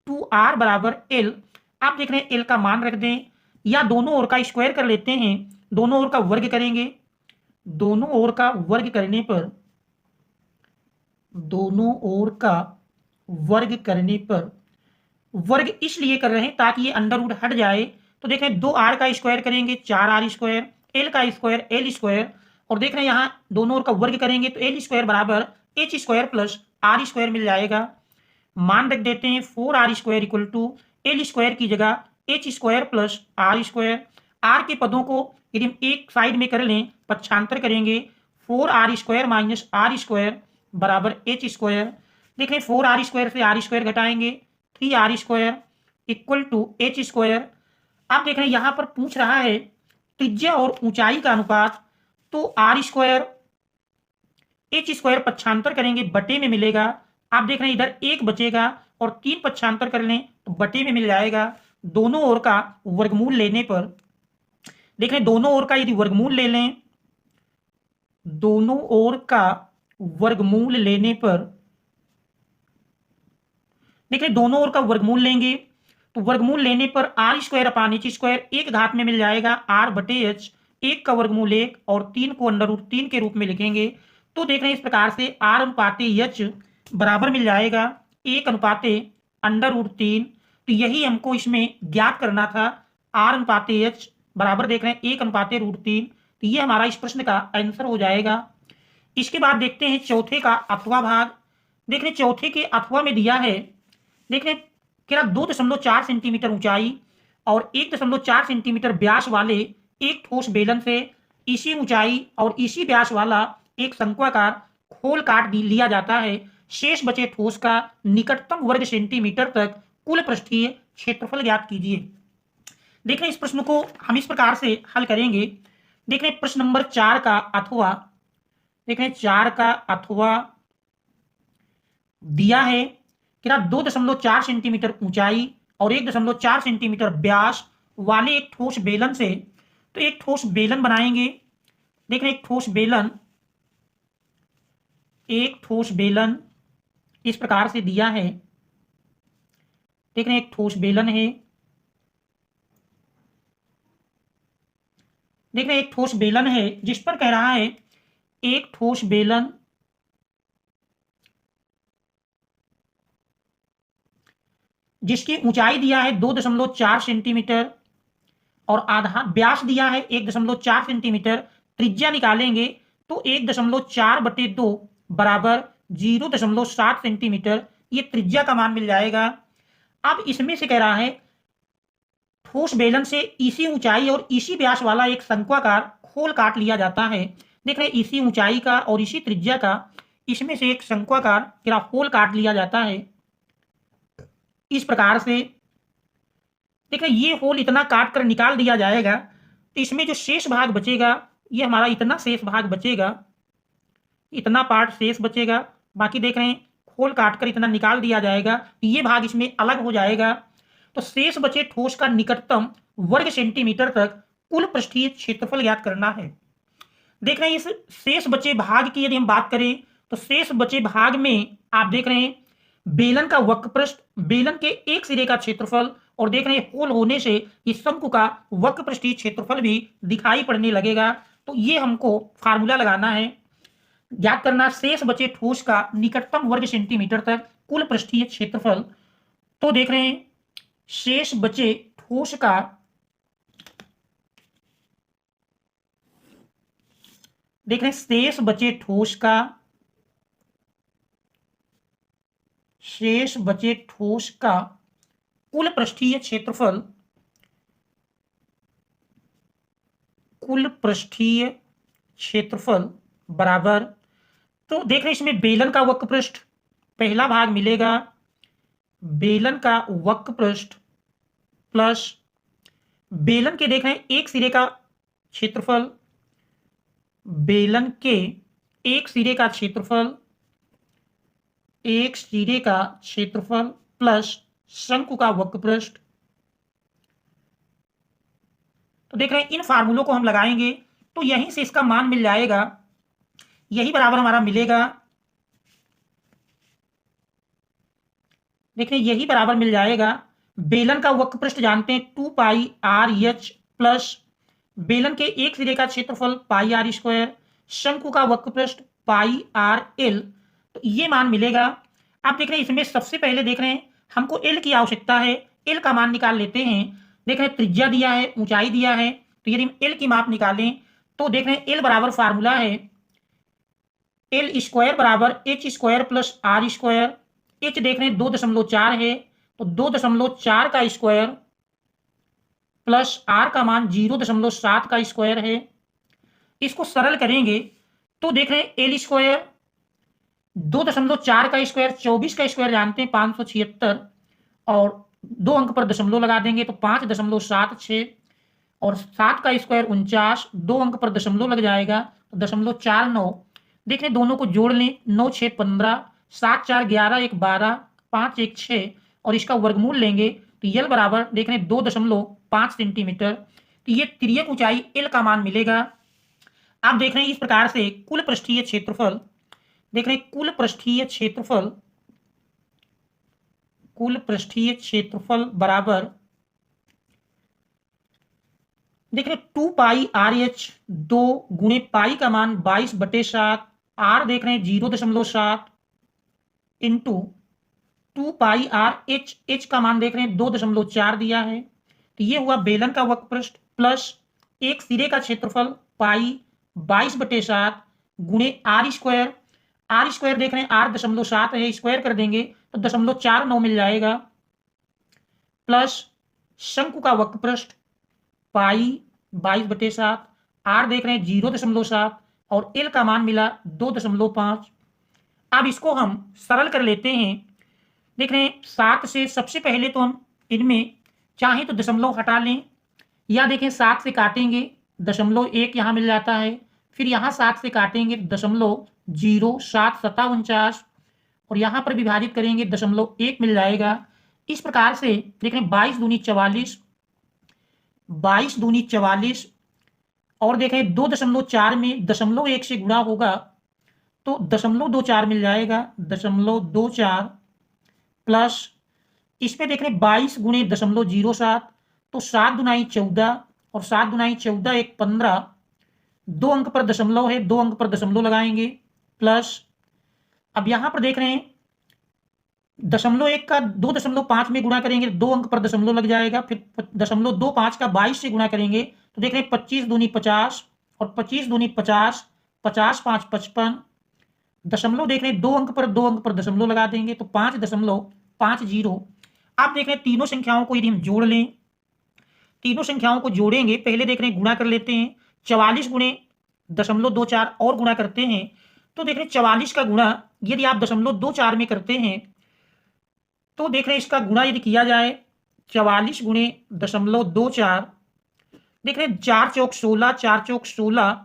Speaker 1: 2r बराबर l। आप देख रहे हैं l का मान रख दें या दोनों ओर का स्क्वायर कर लेते हैं, दोनों ओर का वर्ग करेंगे। दोनों ओर का वर्ग करने पर वर्ग इसलिए कर रहे हैं ताकि ये अंडर रूट हट जाए। तो देख रहे हैं 2r का स्क्वायर करेंगे 4r², l का स्क्वायर l², और देख रहे हैं यहाँ दोनों ओर का वर्ग करेंगे तो l² बराबर h² प्लस r² मिल जाएगा। मान रख देते हैं 4r² इक्वल टू l² की जगह h² प्लस r²। r के पदों को यदि हम एक साइड में कर लें, पक्षांतर करेंगे, 4r² माइनस r² बराबर h²। देख रहे हैं 4r² से r² घटाएंगे 3r² इक्वल टू h²। आप देख रहे हैं यहाँ पर पूछ रहा है त्रिज्या और ऊंचाई का अनुपात, तो r² h² पक्षांतर करेंगे बटे में मिलेगा। आप देख रहे हैं इधर 1 बचेगा और 3 पक्षांतर कर लें तो बटे में मिल जाएगा। दोनों ओर का वर्गमूल लेने पर देख रहे हैं दोनों ओर का यदि वर्गमूल ले लें, दोनों ओर का वर्गमूल लेने पर देख रहे दोनों ओर का वर्गमूल लेंगे तो वर्गमूल लेने पर r² अपान h² एक घात में मिल जाएगा r बटे h, 1 का वर्गमूल 1 और 3 को √3 के रूप में लिखेंगे। तो देख रहे हैं इस प्रकार से r अनुपाते h बराबर मिल जाएगा 1 अनुपाते √3। तो यही हमको इसमें ज्ञात करना था, r अनुपाते h बराबर देख रहे हैं 1 अनुपाते √3। तो ये हमारा इस प्रश्न का आंसर हो जाएगा। इसके बाद देखते हैं चौथे का अथवा भाग। देख रहे चौथे के अथवा में दिया है, देख रहे क्या 2.4 सेंटीमीटर ऊंचाई और 1.4 सेंटीमीटर व्यास वाले एक ठोस बेलन से इसी ऊंचाई और इसी व्यास वाला एक शंक्वाकार खोल काट लिया जाता है। शेष बचे ठोस का निकटतम वर्ग सेंटीमीटर तक कुल पृष्ठीय क्षेत्रफल ज्ञात कीजिए। देख रहे हैं इस प्रश्न को हम इस प्रकार से हल करेंगे। देख रहे हैं प्रश्न नंबर 4 का अथवा, देख रहे हैं 4 का अथवा दिया है कि 2.4 सेंटीमीटर ऊंचाई और 1.4 सेंटीमीटर व्यास वाले एक ठोस बेलन से, तो एक ठोस बेलन बनाएंगे। देख रहे हैं एक ठोस बेलन इस प्रकार से दिया है। देख रहे हैं एक ठोस बेलन है। देख रहे हैं एक ठोस बेलन है जिस पर कह रहा है एक ठोस बेलन जिसकी ऊंचाई दिया है 2.4 सेंटीमीटर और आधार व्यास दिया है 1.4 सेंटीमीटर। त्रिज्या निकालेंगे तो 1.4/2 बराबर 0.7 सेंटीमीटर ये त्रिज्या का मान मिल जाएगा। अब इसमें से कह रहा है ठोस बेलन से इसी ऊंचाई और इसी व्यास वाला एक शंक्वाकार खोल काट लिया जाता है। देख रहे हैं इसी ऊंचाई का और इसी त्रिज्या का इसमें से एक शंक्वाकार खोल काट लिया जाता है इस प्रकार से। देख रहे हैं ये होल इतना काट कर निकाल दिया जाएगा तो इसमें जो शेष भाग बचेगा ये हमारा इतना शेष भाग बचेगा, इतना पार्ट शेष बचेगा। बाकी देख रहे हैं खोल काट कर इतना निकाल दिया जाएगा, ये भाग इसमें अलग हो जाएगा। तो शेष बचे ठोस का निकटतम वर्ग सेंटीमीटर तक कुल पृष्ठीय क्षेत्रफल ज्ञात करना है। देख रहे हैं इस शेष बचे भाग की यदि हम बात करें तो शेष बचे भाग में आप देख रहे हैं बेलन का वक्र पृष्ठ, बेलन के एक सिरे का क्षेत्रफल और देख रहे हैं होल होने से इस शंकु का वक्र पृष्ठीय क्षेत्रफल भी दिखाई पड़ने लगेगा। तो ये हमको फार्मूला लगाना है, ज्ञात करना शेष बचे ठोस का निकटतम वर्ग सेंटीमीटर तक कुल पृष्ठीय क्षेत्रफल। तो देख रहे हैं शेष बचे ठोस का देख रहे हैं शेष बचे ठोस का कुल पृष्ठीय क्षेत्रफल, बराबर, तो देख रहे हैं इसमें बेलन का वक्र पृष्ठ पहला भाग मिलेगा, बेलन का वक्र पृष्ठ प्लस बेलन के देख रहे हैं एक सिरे का क्षेत्रफल, बेलन के एक सिरे का क्षेत्रफल प्लस शंकु का वक्र पृष्ठ। तो देख रहे हैं इन फार्मूलों को हम लगाएंगे तो यहीं से इसका मान मिल जाएगा, यही बराबर हमारा मिलेगा। देख रहे हैं यही बराबर मिल जाएगा, बेलन का वक्र पृष्ठ जानते हैं 2πr/h प्लस बेलन के एक सिरे का क्षेत्रफल πr², शंकु का वक्र पृष्ठ πrl। तो ये मान मिलेगा। आप देख रहे हैं इसमें सबसे पहले देख रहे हैं हमको एल की आवश्यकता है, एल का मान निकाल लेते हैं। देख रहे हैं त्रिज्या दिया है, ऊंचाई दिया है, तो यदि हम एल की माप निकालें तो देख रहे हैं एल बराबर फार्मूला है l² बराबर h² प्लस r²। h देख रहे हैं 2.4 है तो 2.4 का स्क्वायर प्लस r का मान 0.7 का स्क्वायर है। इसको सरल करेंगे तो देख रहे हैं l², 2.4 का स्क्वायर 24 का स्क्वायर जानते हैं 576 और 2 अंक पर दशमलव लगा देंगे तो 5.76 और 7 का स्क्वायर 49, 2 अंक पर दशमलव लग जाएगा तो 0.49। देख रहे दोनों को जोड़ लें 9 6 15, 7 4 11, 1 12, 5 1 6 और इसका वर्गमूल लेंगे तो यल बराबर देख रहे 2.5 सेंटीमीटर। तो ये तिर्यक ऊंचाई एल का मान मिलेगा। आप देख रहे हैं इस प्रकार से कुल पृष्ठीय क्षेत्रफल, देख रहे हैं कुल पृष्ठीय क्षेत्रफल बराबर देख रहे 2πr/h 2 गुणे पाई का मान 22/7, r देख रहे हैं 0.7 इंटू 2πr/h, h का मान देख रहे हैं 2.4 दिया है। तो ये हुआ बेलन का वक्र पृष्ठ प्लस एक सिरे का क्षेत्रफल पाई 22/7 गुणे r², r² देख रहे हैं 8.7 है, स्क्वायर कर देंगे तो 0.49 मिल जाएगा प्लस शंकु का वक्र पृष्ठ पाई 22/7, r देख रहे हैं 0.7 और l का मान मिला 2.5। अब इसको हम सरल कर लेते हैं। देख रहे हैं 7 से सबसे पहले तो हम इनमें चाहे तो दशमलव हटा लें, या देखें 7 से काटेंगे, दशमलव 1 यहाँ मिल जाता है, फिर यहाँ 7 से काटेंगे दशमलव 0, 7 सत्ता 49, और यहाँ पर विभाजित करेंगे दशमलव 1 मिल जाएगा। इस प्रकार से देख रहे हैं 22 दूनी 44, 22 दूनी 44, और देखें 2.4 में दशमलव 1 से गुणा होगा तो 0.24 मिल जाएगा, 0.24 प्लस इसमें देख रहे हैं 22 गुणे 0.07, तो 7 दुनाई 14 और 7 दुनाई 14 एक 15, 2 अंक पर दशमलव है, 2 अंक पर दशमलव लगाएंगे, प्लस अब यहां पर देख रहे हैं 0.1 का 2.5 में गुणा करेंगे 2 अंक पर दशमलव लग जाएगा, फिर 0.25 का 22 से गुणा करेंगे तो देख रहे हैं 25 दूनी 50 और 25 दूनी 50, 50 5 55, दशमलव देख रहे हैं 2 अंक पर दशमलव लगा देंगे तो 5.50। आप देख रहे हैं तीनों संख्याओं को यदि हम जोड़ लें, तीनों संख्याओं को जोड़ेंगे, पहले देख रहे हैं गुणा कर लेते हैं, 44 गुणे 0.24 और गुणा करते हैं तो देख रहे हैं 44 का गुणा यदि आप 0.24 में करते हैं तो देख रहे हैं इसका गुणा यदि किया जाए 44 गुणे 0.24, देख रहे हैं 4 चौक 16, 4 चौक 16,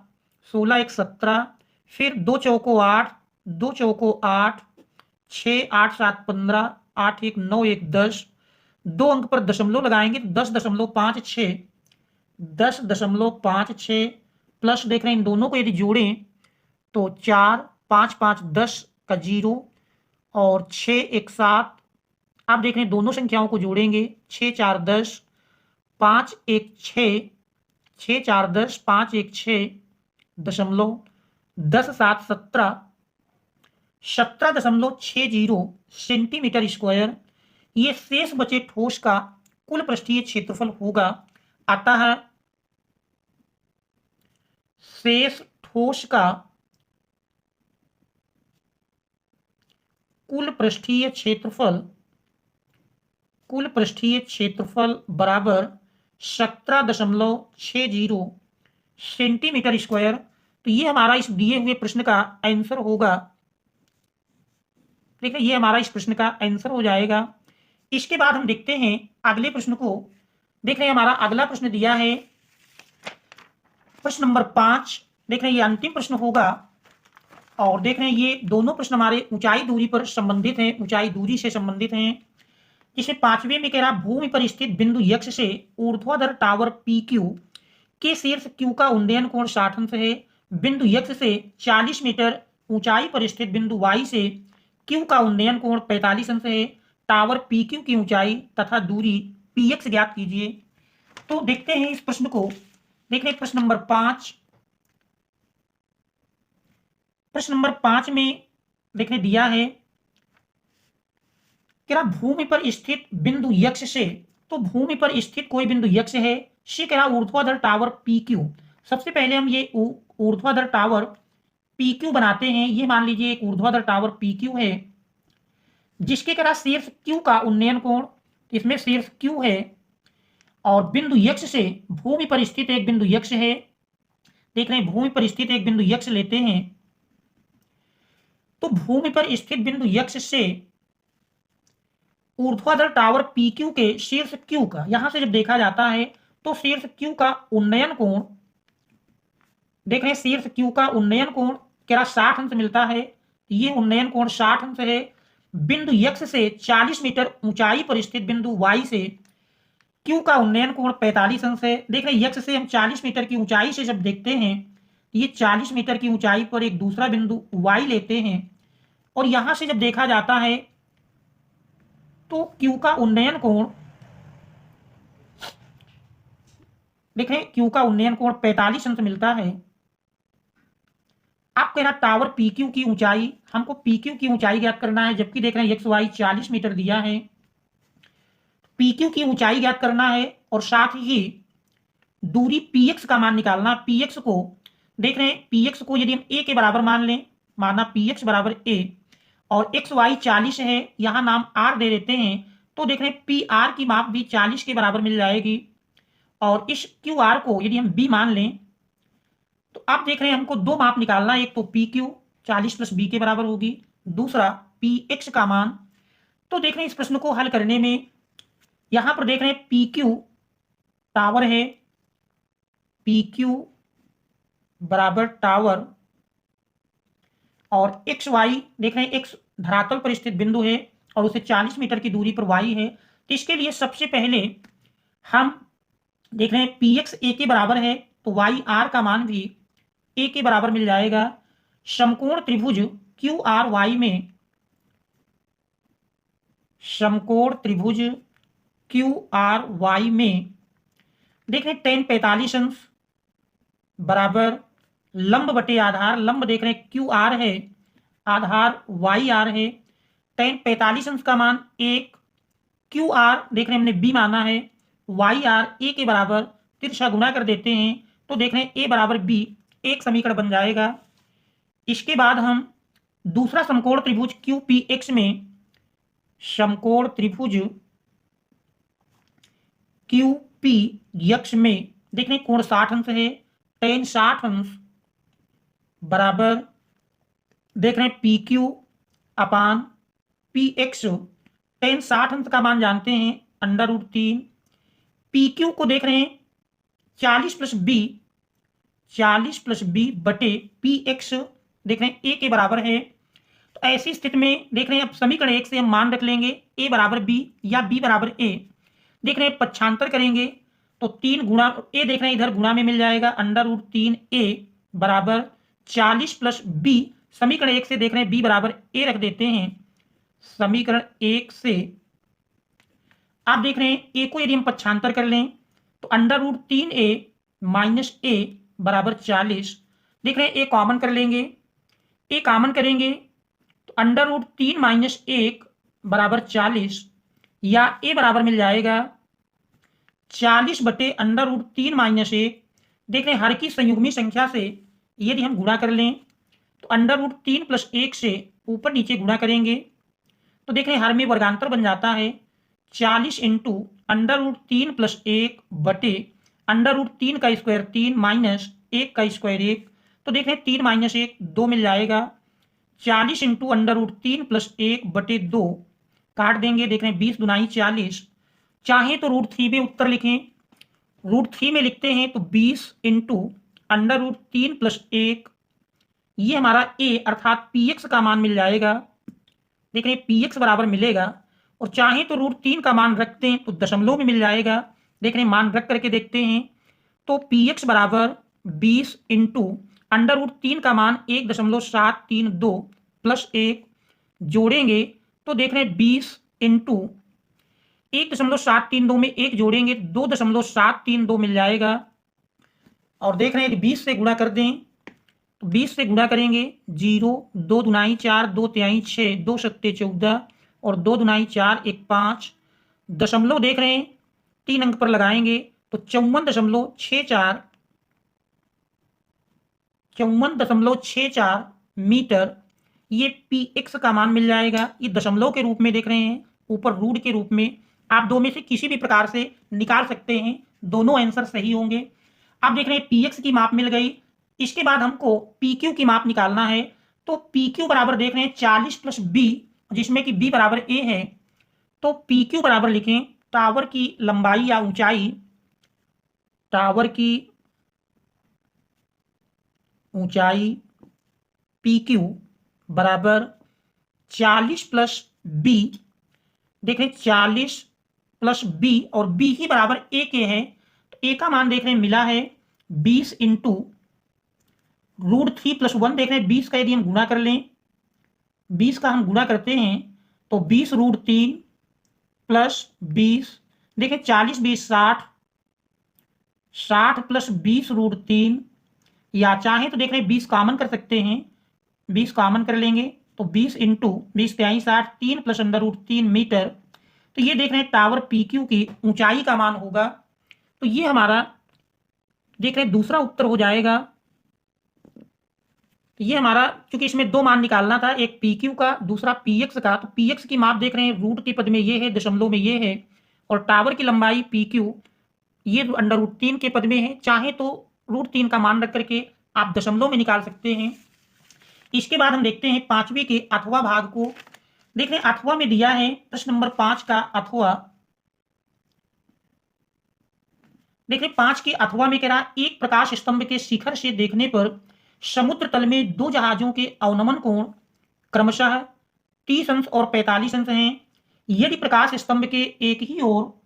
Speaker 1: 16 एक 17, फिर 2 चौको 8, 2 चौको 8, 6 8 7 15, 8 1 9 1 10, 2 अंक पर दशमलव लगाएंगे 10.56, 10.56 प्लस देख रहे हैं इन दोनों को यदि जोड़ें तो 4 5 5 10 का 0 और 6 1 7, आप देख रहे हैं दोनों संख्याओं को जोड़ेंगे 6 4 10, 5 1 6, 6 4 10, 5 1 6 दशमलव 10 7 17, 17.60 सेंटीमीटर स्क्वायर ये शेष बचे ठोस का कुल पृष्ठीय क्षेत्रफल होगा। आता है शेष ठोस का कुल पृष्ठीय क्षेत्रफल बराबर 17.60 सेंटीमीटर स्क्वायर। तो ये हमारा इस दिए हुए प्रश्न का आंसर होगा। देखिए ये हमारा इस प्रश्न का आंसर हो जाएगा। इसके बाद हम देखते हैं अगले प्रश्न को। देख रहे हैं हमारा अगला प्रश्न दिया है प्रश्न नंबर 5। देख रहे हैं ये अंतिम प्रश्न होगा और देख रहे हैं ये दोनों प्रश्न हमारे ऊंचाई दूरी पर संबंधित हैं, ऊंचाई दूरी से संबंधित हैं। इसमें 5वें में कह रहा भूमि पर स्थित बिंदु यक्ष से ऊर्ध्वाधर टावर PQ के शीर्ष Q का उन्नयन कोण 60 अंश है। बिंदु यक्ष से 40 मीटर ऊंचाई पर स्थित बिंदु Y से Q का उन्नयन कोण 45 अंश है। टावर PQ की ऊंचाई तथा दूरी PX ज्ञात कीजिए। तो देखते हैं इस प्रश्न को। देख रहे हैं प्रश्न नंबर 5। प्रश्न नंबर 5 में देखने दिया है कि भूमि पर स्थित बिंदु यक्ष से, तो भूमि पर स्थित कोई बिंदु यक्ष है, से कह रहा ऊर्ध्वाधर टावर PQ। सबसे पहले हम ये ऊर्ध्वाधर टावर PQ बनाते हैं। ये मान लीजिए एक ऊर्ध्वाधर टावर PQ है जिसके कह रहा शीर्ष Q का उन्नयन कोण, इसमें शीर्ष Q है और बिंदु यक्ष से भूमि पर स्थित एक बिंदु यक्ष है। देख रहे हैं भूमि पर स्थित एक बिंदु यक्ष लेते हैं। तो भूमि पर स्थित बिंदु यक्ष से ऊर्ध्वाधर टावर PQ के शीर्ष Q का, यहां से जब देखा जाता है तो शीर्ष Q का उन्नयन कोण, देख रहे हैं शीर्ष Q का उन्नयन कोण क्या 60 अंश मिलता है। ये उन्नयन कोण 60 अंश है। बिंदु यक्ष से 40 मीटर ऊंचाई पर स्थित बिंदु Y से Q का उन्नयन कोण 45 अंश है। देख रहे हैं यक्ष से हम 40 मीटर की ऊंचाई से जब देखते हैं, ये 40 मीटर की ऊंचाई पर एक दूसरा बिंदु Y लेते हैं और यहां से जब देखा जाता है तो Q का उन्नयन कोण, देख रहे हैं Q का उन्नयन कोण 45 अंश मिलता है। आप कह रहा टावर PQ की ऊंचाई, हमको PQ की ऊंचाई ज्ञात करना है, जबकि देख रहे हैं XY 40 मीटर दिया है। PQ की ऊंचाई ज्ञात करना है और साथ ही दूरी PX का मान निकालना। PX को देख रहे हैं, PX को यदि हम A के बराबर मान लें, माना PX बराबर A और XY 40 है, यहां नाम R दे देते हैं, तो देख रहे हैं PR की माप भी 40 के बराबर मिल जाएगी। और इस QR को यदि हम B मान लें तो आप देख रहे हैं हमको दो माप निकालना है, एक तो PQ 40 प्लस B के बराबर होगी, दूसरा PX का मान। तो देख रहे हैं इस प्रश्न को हल करने में यहां पर देख रहे हैं पी क्यू टावर है, पी क्यू बराबर टावर, और एक्स वाई देख रहे हैं, एक्स धरातल पर स्थित बिंदु है और उसे 40 मीटर की दूरी पर वाई है। तो इसके लिए सबसे पहले हम देख रहे हैं पी एक्स ए के बराबर है, तो वाई आर का मान भी ए के बराबर मिल जाएगा। समकोण त्रिभुज क्यू आर वाई में, समकोण त्रिभुज क्यू आर वाई में देख रहे हैं टेन 45 अंश बराबर लंब बटे आधार, लंब देख रहे हैं क्यू आर है, आधार वाई आर है। टेन 45 अंश का मान 1, क्यू आर देख रहे हैं हमने बी माना है, वाई आर ए के बराबर, तिरछा गुणा कर देते हैं तो देख रहे हैं ए बराबर बी, एक समीकरण बन जाएगा। इसके बाद हम दूसरा समकोण त्रिभुज क्यू पी एक्स में, समकोण त्रिभुज क्यू पी एक्स में देख रहे हैं कोण 60 अंश है, टेन 60 अंश बराबर देख रहे हैं पी क्यू अपान पी एक्स, टेन 60 अंश का मान जानते हैं √3, पी क्यू को देख रहे हैं 40 प्लस बी बटे पी एक्स देख रहे हैं ए के बराबर है। तो ऐसी स्थिति में देख रहे हैं अब समीकरण 1 से हम मान रख लेंगे ए बराबर बी या बी बराबर ए, देख रहे हैं पक्षांतर करेंगे तो 3 गुणा ए देख रहे हैं इधर गुणा में मिल जाएगा, √3 ए बराबर 40 प्लस बी, समीकरण 1 से देख रहे हैं बी बराबर ए रख देते हैं। समीकरण 1 से आप देख रहे हैं ए को यदि हम पक्षांतर कर लें तो √3 ए माइनस ए बराबर 40, देख रहे हैं ए कॉमन कर लेंगे, ए कॉमन करेंगे तो √3 माइनस 1 बराबर 40, या ए बराबर मिल जाएगा 40 बटे √3 माइनस 1, देख रहे हैं हर की संयुग्मी संख्या से यदि हम गुणा कर लें तो √3 प्लस 1 से ऊपर नीचे गुणा करेंगे तो देख रहे हैं हर में वर्गांतर बन जाता है, 40 इंटू √3 प्लस 1 बटे √3 का स्क्वायर 3 माइनस 1 का स्क्वायर 1, तो देख रहे हैं 3 माइनस 1 2 मिल जाएगा, 40 इंटू √3 प्लस 1 बटे 2 काट देंगे, देख रहे हैं 20 दुनाई 40, चाहे तो √3 में उत्तर लिखें, √3 में लिखते हैं तो 20 इंटू √3 प्लस 1, ये हमारा ए अर्थात पी एक्स का मान मिल जाएगा, देख रहे हैं पी एक्स बराबर मिलेगा। और चाहे तो √3 का मान रखते हैं तो दशमलव में मिल जाएगा, देख रहे हैं मान रख करके देखते हैं तो पी एक्स बराबर 20 इंटू √3 का मान 1.732 प्लस 1 जोड़ेंगे तो देख रहे हैं 20 इंटू 1.732 में 1 जोड़ेंगे 2.732 मिल जाएगा। और देख रहे हैं 20 से गुणा कर दें तो 20 से गुणा करेंगे 0, 2 दुनाई 4, 2 तिहाई 6, 2 सत्ते 14 और 2 दुनाई 4 1 5, दशमलव देख रहे हैं 3 अंक पर लगाएंगे तो 54.64 मीटर, ये पी एक्स का मान मिल जाएगा। ये दशमलव के रूप में देख रहे हैं, ऊपर रूट के रूप में, आप दो में से किसी भी प्रकार से निकाल सकते हैं, दोनों आंसर सही होंगे। अब देख रहे हैं पी एक्स की माप मिल गई, इसके बाद हमको पी क्यू की माप निकालना है, तो पी क्यू बराबर देख रहे हैं 40 प्लस बी, जिसमें कि बी बराबर ए है, तो पी क्यू बराबर लिखें टावर की लंबाई या ऊंचाई, टावर की ऊंचाई पी क्यू बराबर 40 प्लस बी, देख रहे हैं 40 प्लस बी और बी ही बराबर ए के हैं, तो ए का मान देख रहे हैं मिला है 20 इंटू √3 प्लस 1, देख रहे हैं 20 का यदि हम गुणा कर लें, 20 का हम गुणा करते हैं तो 20 √3 प्लस 20, देखें 40 20 60, 60 प्लस 20 √3, या चाहे तो देख रहे हैं 20 कॉमन कर सकते हैं, 20 कॉमन कर लेंगे तो 20 इंटू 20 तिहाई 60, 3 प्लस √3 मीटर, तो ये देख रहे हैं टावर पी क्यू की ऊंचाई का मान होगा। तो ये हमारा देख रहे हैं दूसरा उत्तर हो जाएगा। तो ये हमारा, क्योंकि इसमें दो मान निकालना था, एक पी क्यू का दूसरा पी एक्स का, तो पी एक्स की माप देख रहे हैं रूट के पद में ये है, दशमलव में ये है, और टावर की लंबाई पी क्यू ये √3 के पद में है, चाहे तो √3 का मान रख करके आप दशमलव में निकाल सकते हैं। इसके बाद हम देखते हैं पांचवें के अथवा भाग को, देख रहे हैं अथवा में दिया है प्रश्न नंबर 5 का अथवा, देखिए 5 के अथवा में कह रहा एक प्रकाश स्तंभ के शिखर से देखने पर समुद्र तल में दो जहाजों के अवनमन कोण क्रमशः 30 अंश और 45 अंश हैं। यदि प्रकाश स्तंभ के एक ही ओर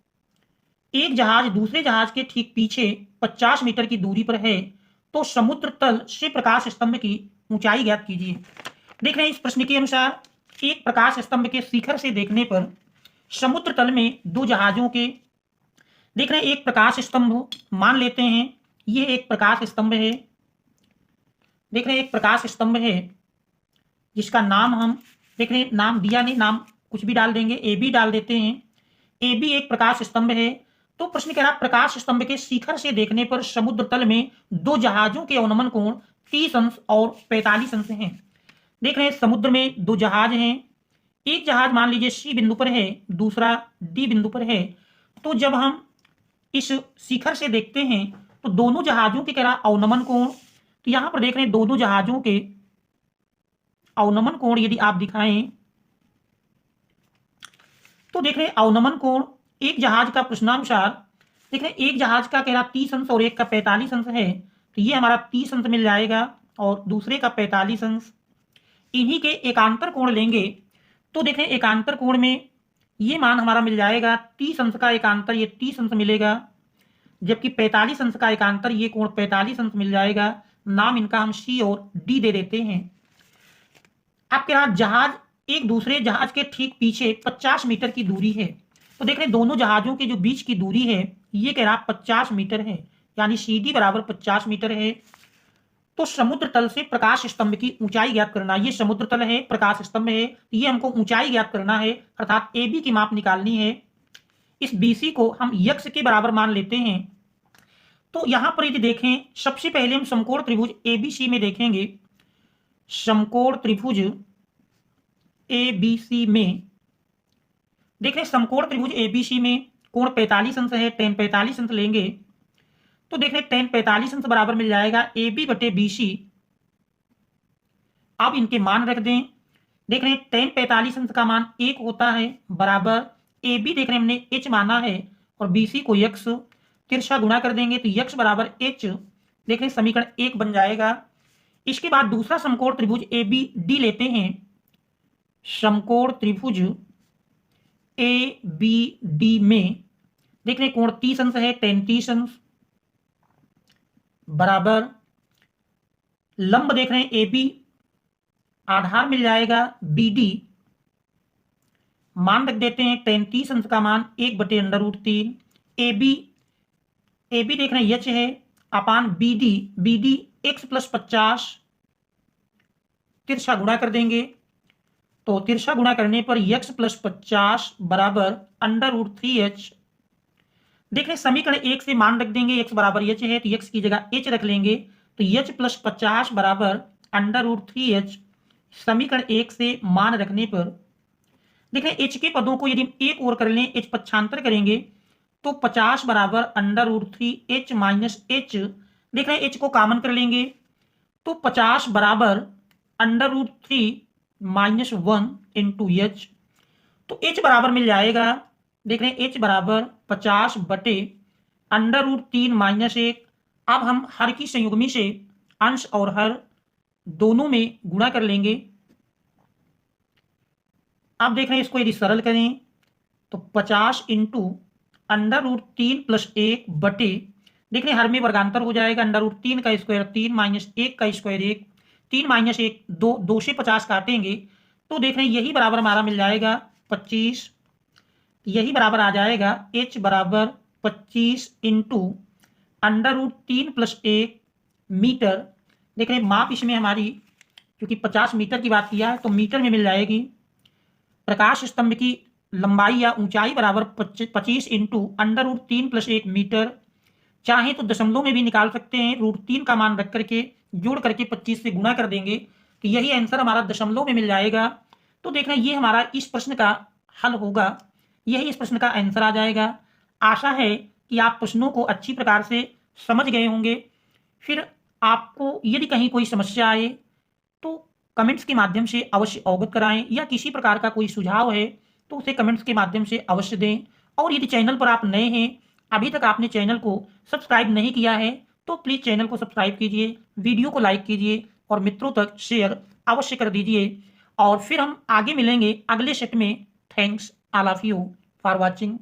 Speaker 1: एक जहाज दूसरे जहाज के ठीक पीछे 50 मीटर की दूरी पर है तो समुद्र तल से प्रकाश स्तंभ की ऊंचाई ज्ञात कीजिए। देख रहे हैं इस प्रश्न के अनुसार एक प्रकाश स्तंभ के शिखर से देखने पर समुद्र तल में दो जहाजों के, देख रहे हैं एक प्रकाश स्तंभ मान लेते हैं, ये एक प्रकाश स्तंभ है। देख रहे हैं एक प्रकाश स्तंभ है जिसका नाम हम देख रहे हैं, नाम दिया नहीं, नाम कुछ भी डाल देंगे, ए बी डाल देते हैं। ए बी एक प्रकाश स्तंभ है। तो प्रश्न कह रहा प्रकाश स्तंभ के शिखर से देखने पर समुद्र तल में दो जहाजों के अवनमन कोण 30 अंश और 45 अंश हैं। देख रहे हैं समुद्र में दो जहाज हैं, एक जहाज मान लीजिए सी बिंदु पर है, दूसरा डी बिंदु पर है। तो जब हम इस शिखर से देखते हैं तो दोनों जहाजों के कह रहा अवनमन कोण, तो यहां पर देख रहे हैं दोनों जहाजों के अवनमन कोण यदि आप दिखाएं तो देख रहे हैं अवनमन कोण एक जहाज का प्रश्नानुसार देख रहे हैं एक जहाज का कह रहा 30 अंश और एक का 45 अंश है, तो ये हमारा 30 अंश मिल जाएगा और दूसरे का 45 अंश। इन्हीं के एकांतर कोण लेंगे तो देख रहे हैं एकांतर कोण में ये मान हमारा मिल जाएगा 30 अंश का एकांतर ये 30 अंश मिलेगा, जबकि 45 अंश का एकांतर ये कोण 45 अंश मिल जाएगा। नाम इनका हम सी और डी दे देते हैं। अब कह रहा जहाज एक दूसरे जहाज के ठीक पीछे 50 मीटर की दूरी है, तो देख रहे हैं दोनों जहाजों के जो बीच की दूरी है ये कह रहा 50 मीटर है, यानी सी डी बराबर 50 मीटर है। तो समुद्र तल से प्रकाश स्तंभ की ऊंचाई ज्ञात करना, ये समुद्र तल है, प्रकाश स्तंभ है, तो ये हमको ऊंचाई ज्ञात करना है, अर्थात ए बी की माप निकालनी है। इस बी सी को हम यक्ष के बराबर मान लेते हैं। तो यहां पर यदि देखें सबसे पहले हम समकोण त्रिभुज ए बी सी में देखेंगे, समकोण त्रिभुज ए बी सी में देख रहे हैं समकोण त्रिभुज ए बी सी में कोण 45 अंश है, tan 45 अंश लेंगे तो देख रहे हैं tan 45 अंश बराबर मिल जाएगा ए बी बटे बी सी। अब इनके मान रख दें, देख रहे हैं tan 45 अंश का मान 1 होता है बराबर ए बी देख रहे हैं हमने h माना है और बी सी को यक्ष, तिरछा गुणा कर देंगे तो यक्ष बराबर h, देख रहे हैं समीकरण 1 बन जाएगा। इसके बाद दूसरा समकोण त्रिभुज ए बी डी लेते हैं, समकोण त्रिभुज ए बी डी में देख रहे हैं कोण 30 अंश है, tan 30 अंश बराबर लंब देख रहे हैं ए बी, आधार मिल जाएगा बी डी, मान रख देते हैं tan 30 अंश का मान 1 बटे √3, ए बी देख रहे हैं यच है अपान बी डी x प्लस 50, तिरछा गुणा कर देंगे तो तिरछा गुणा करने पर x प्लस 50 बराबर √3h। देख रहे समीकरण 1 से मान रख देंगे, x बराबर h है तो x की जगह h रख लेंगे तो h प्लस 50 बराबर √3h। समीकरण 1 से मान रखने पर देख रहे h के पदों को यदि एक ओर कर लें, h पक्षांतर करेंगे तो 50 बराबर √3h माइनस h, देख रहे h को कॉमन कर लेंगे तो 50 बराबर √3 माइनस 1 इंटू एच, तो h बराबर मिल जाएगा, देख रहे हैं h बराबर 50 बटे √3 माइनस 1। अब हम हर की संयुग्मी से अंश और हर दोनों में गुणा कर लेंगे। अब देख रहे हैं इसको यदि सरल करें तो 50 इंटू √3 प्लस 1 बटे देख रहे हैं हर में वर्गांतर हो जाएगा, √3 का स्क्वायर 3 माइनस 1 का स्क्वायर 1, 3 माइनस 1 2, 2 से 50 काटेंगे तो देख रहे हैं यही बराबर हमारा मिल जाएगा 25, यही बराबर आ जाएगा h बराबर 25 इंटू √3 प्लस 1 मीटर। देख रहे हैं माप इसमें हमारी क्योंकि 50 मीटर की बात किया है तो मीटर में मिल जाएगी। प्रकाश स्तंभ की लंबाई या ऊंचाई बराबर 25 इंटू √3 प्लस 1 मीटर। चाहे तो दशमलव में भी निकाल सकते हैं, √3 का मान रख करके जोड़ करके 25 से गुणा कर देंगे तो यही आंसर हमारा दशमलव में मिल जाएगा। तो देख रहे हैं ये हमारा इस प्रश्न का हल होगा, यही इस प्रश्न का आंसर आ जाएगा। आशा है कि आप प्रश्नों को अच्छी प्रकार से समझ गए होंगे। फिर आपको यदि कहीं कोई समस्या आए तो कमेंट्स के माध्यम से अवश्य अवगत कराएं, या किसी प्रकार का कोई सुझाव है तो उसे कमेंट्स के माध्यम से अवश्य दें। और यदि चैनल पर आप नए हैं, अभी तक आपने चैनल को सब्सक्राइब नहीं किया है तो प्लीज़ चैनल को सब्सक्राइब कीजिए, वीडियो को लाइक कीजिए और मित्रों तक शेयर अवश्य कर दीजिए। और फिर हम आगे मिलेंगे अगले सेट में। Thanks all of you for watching.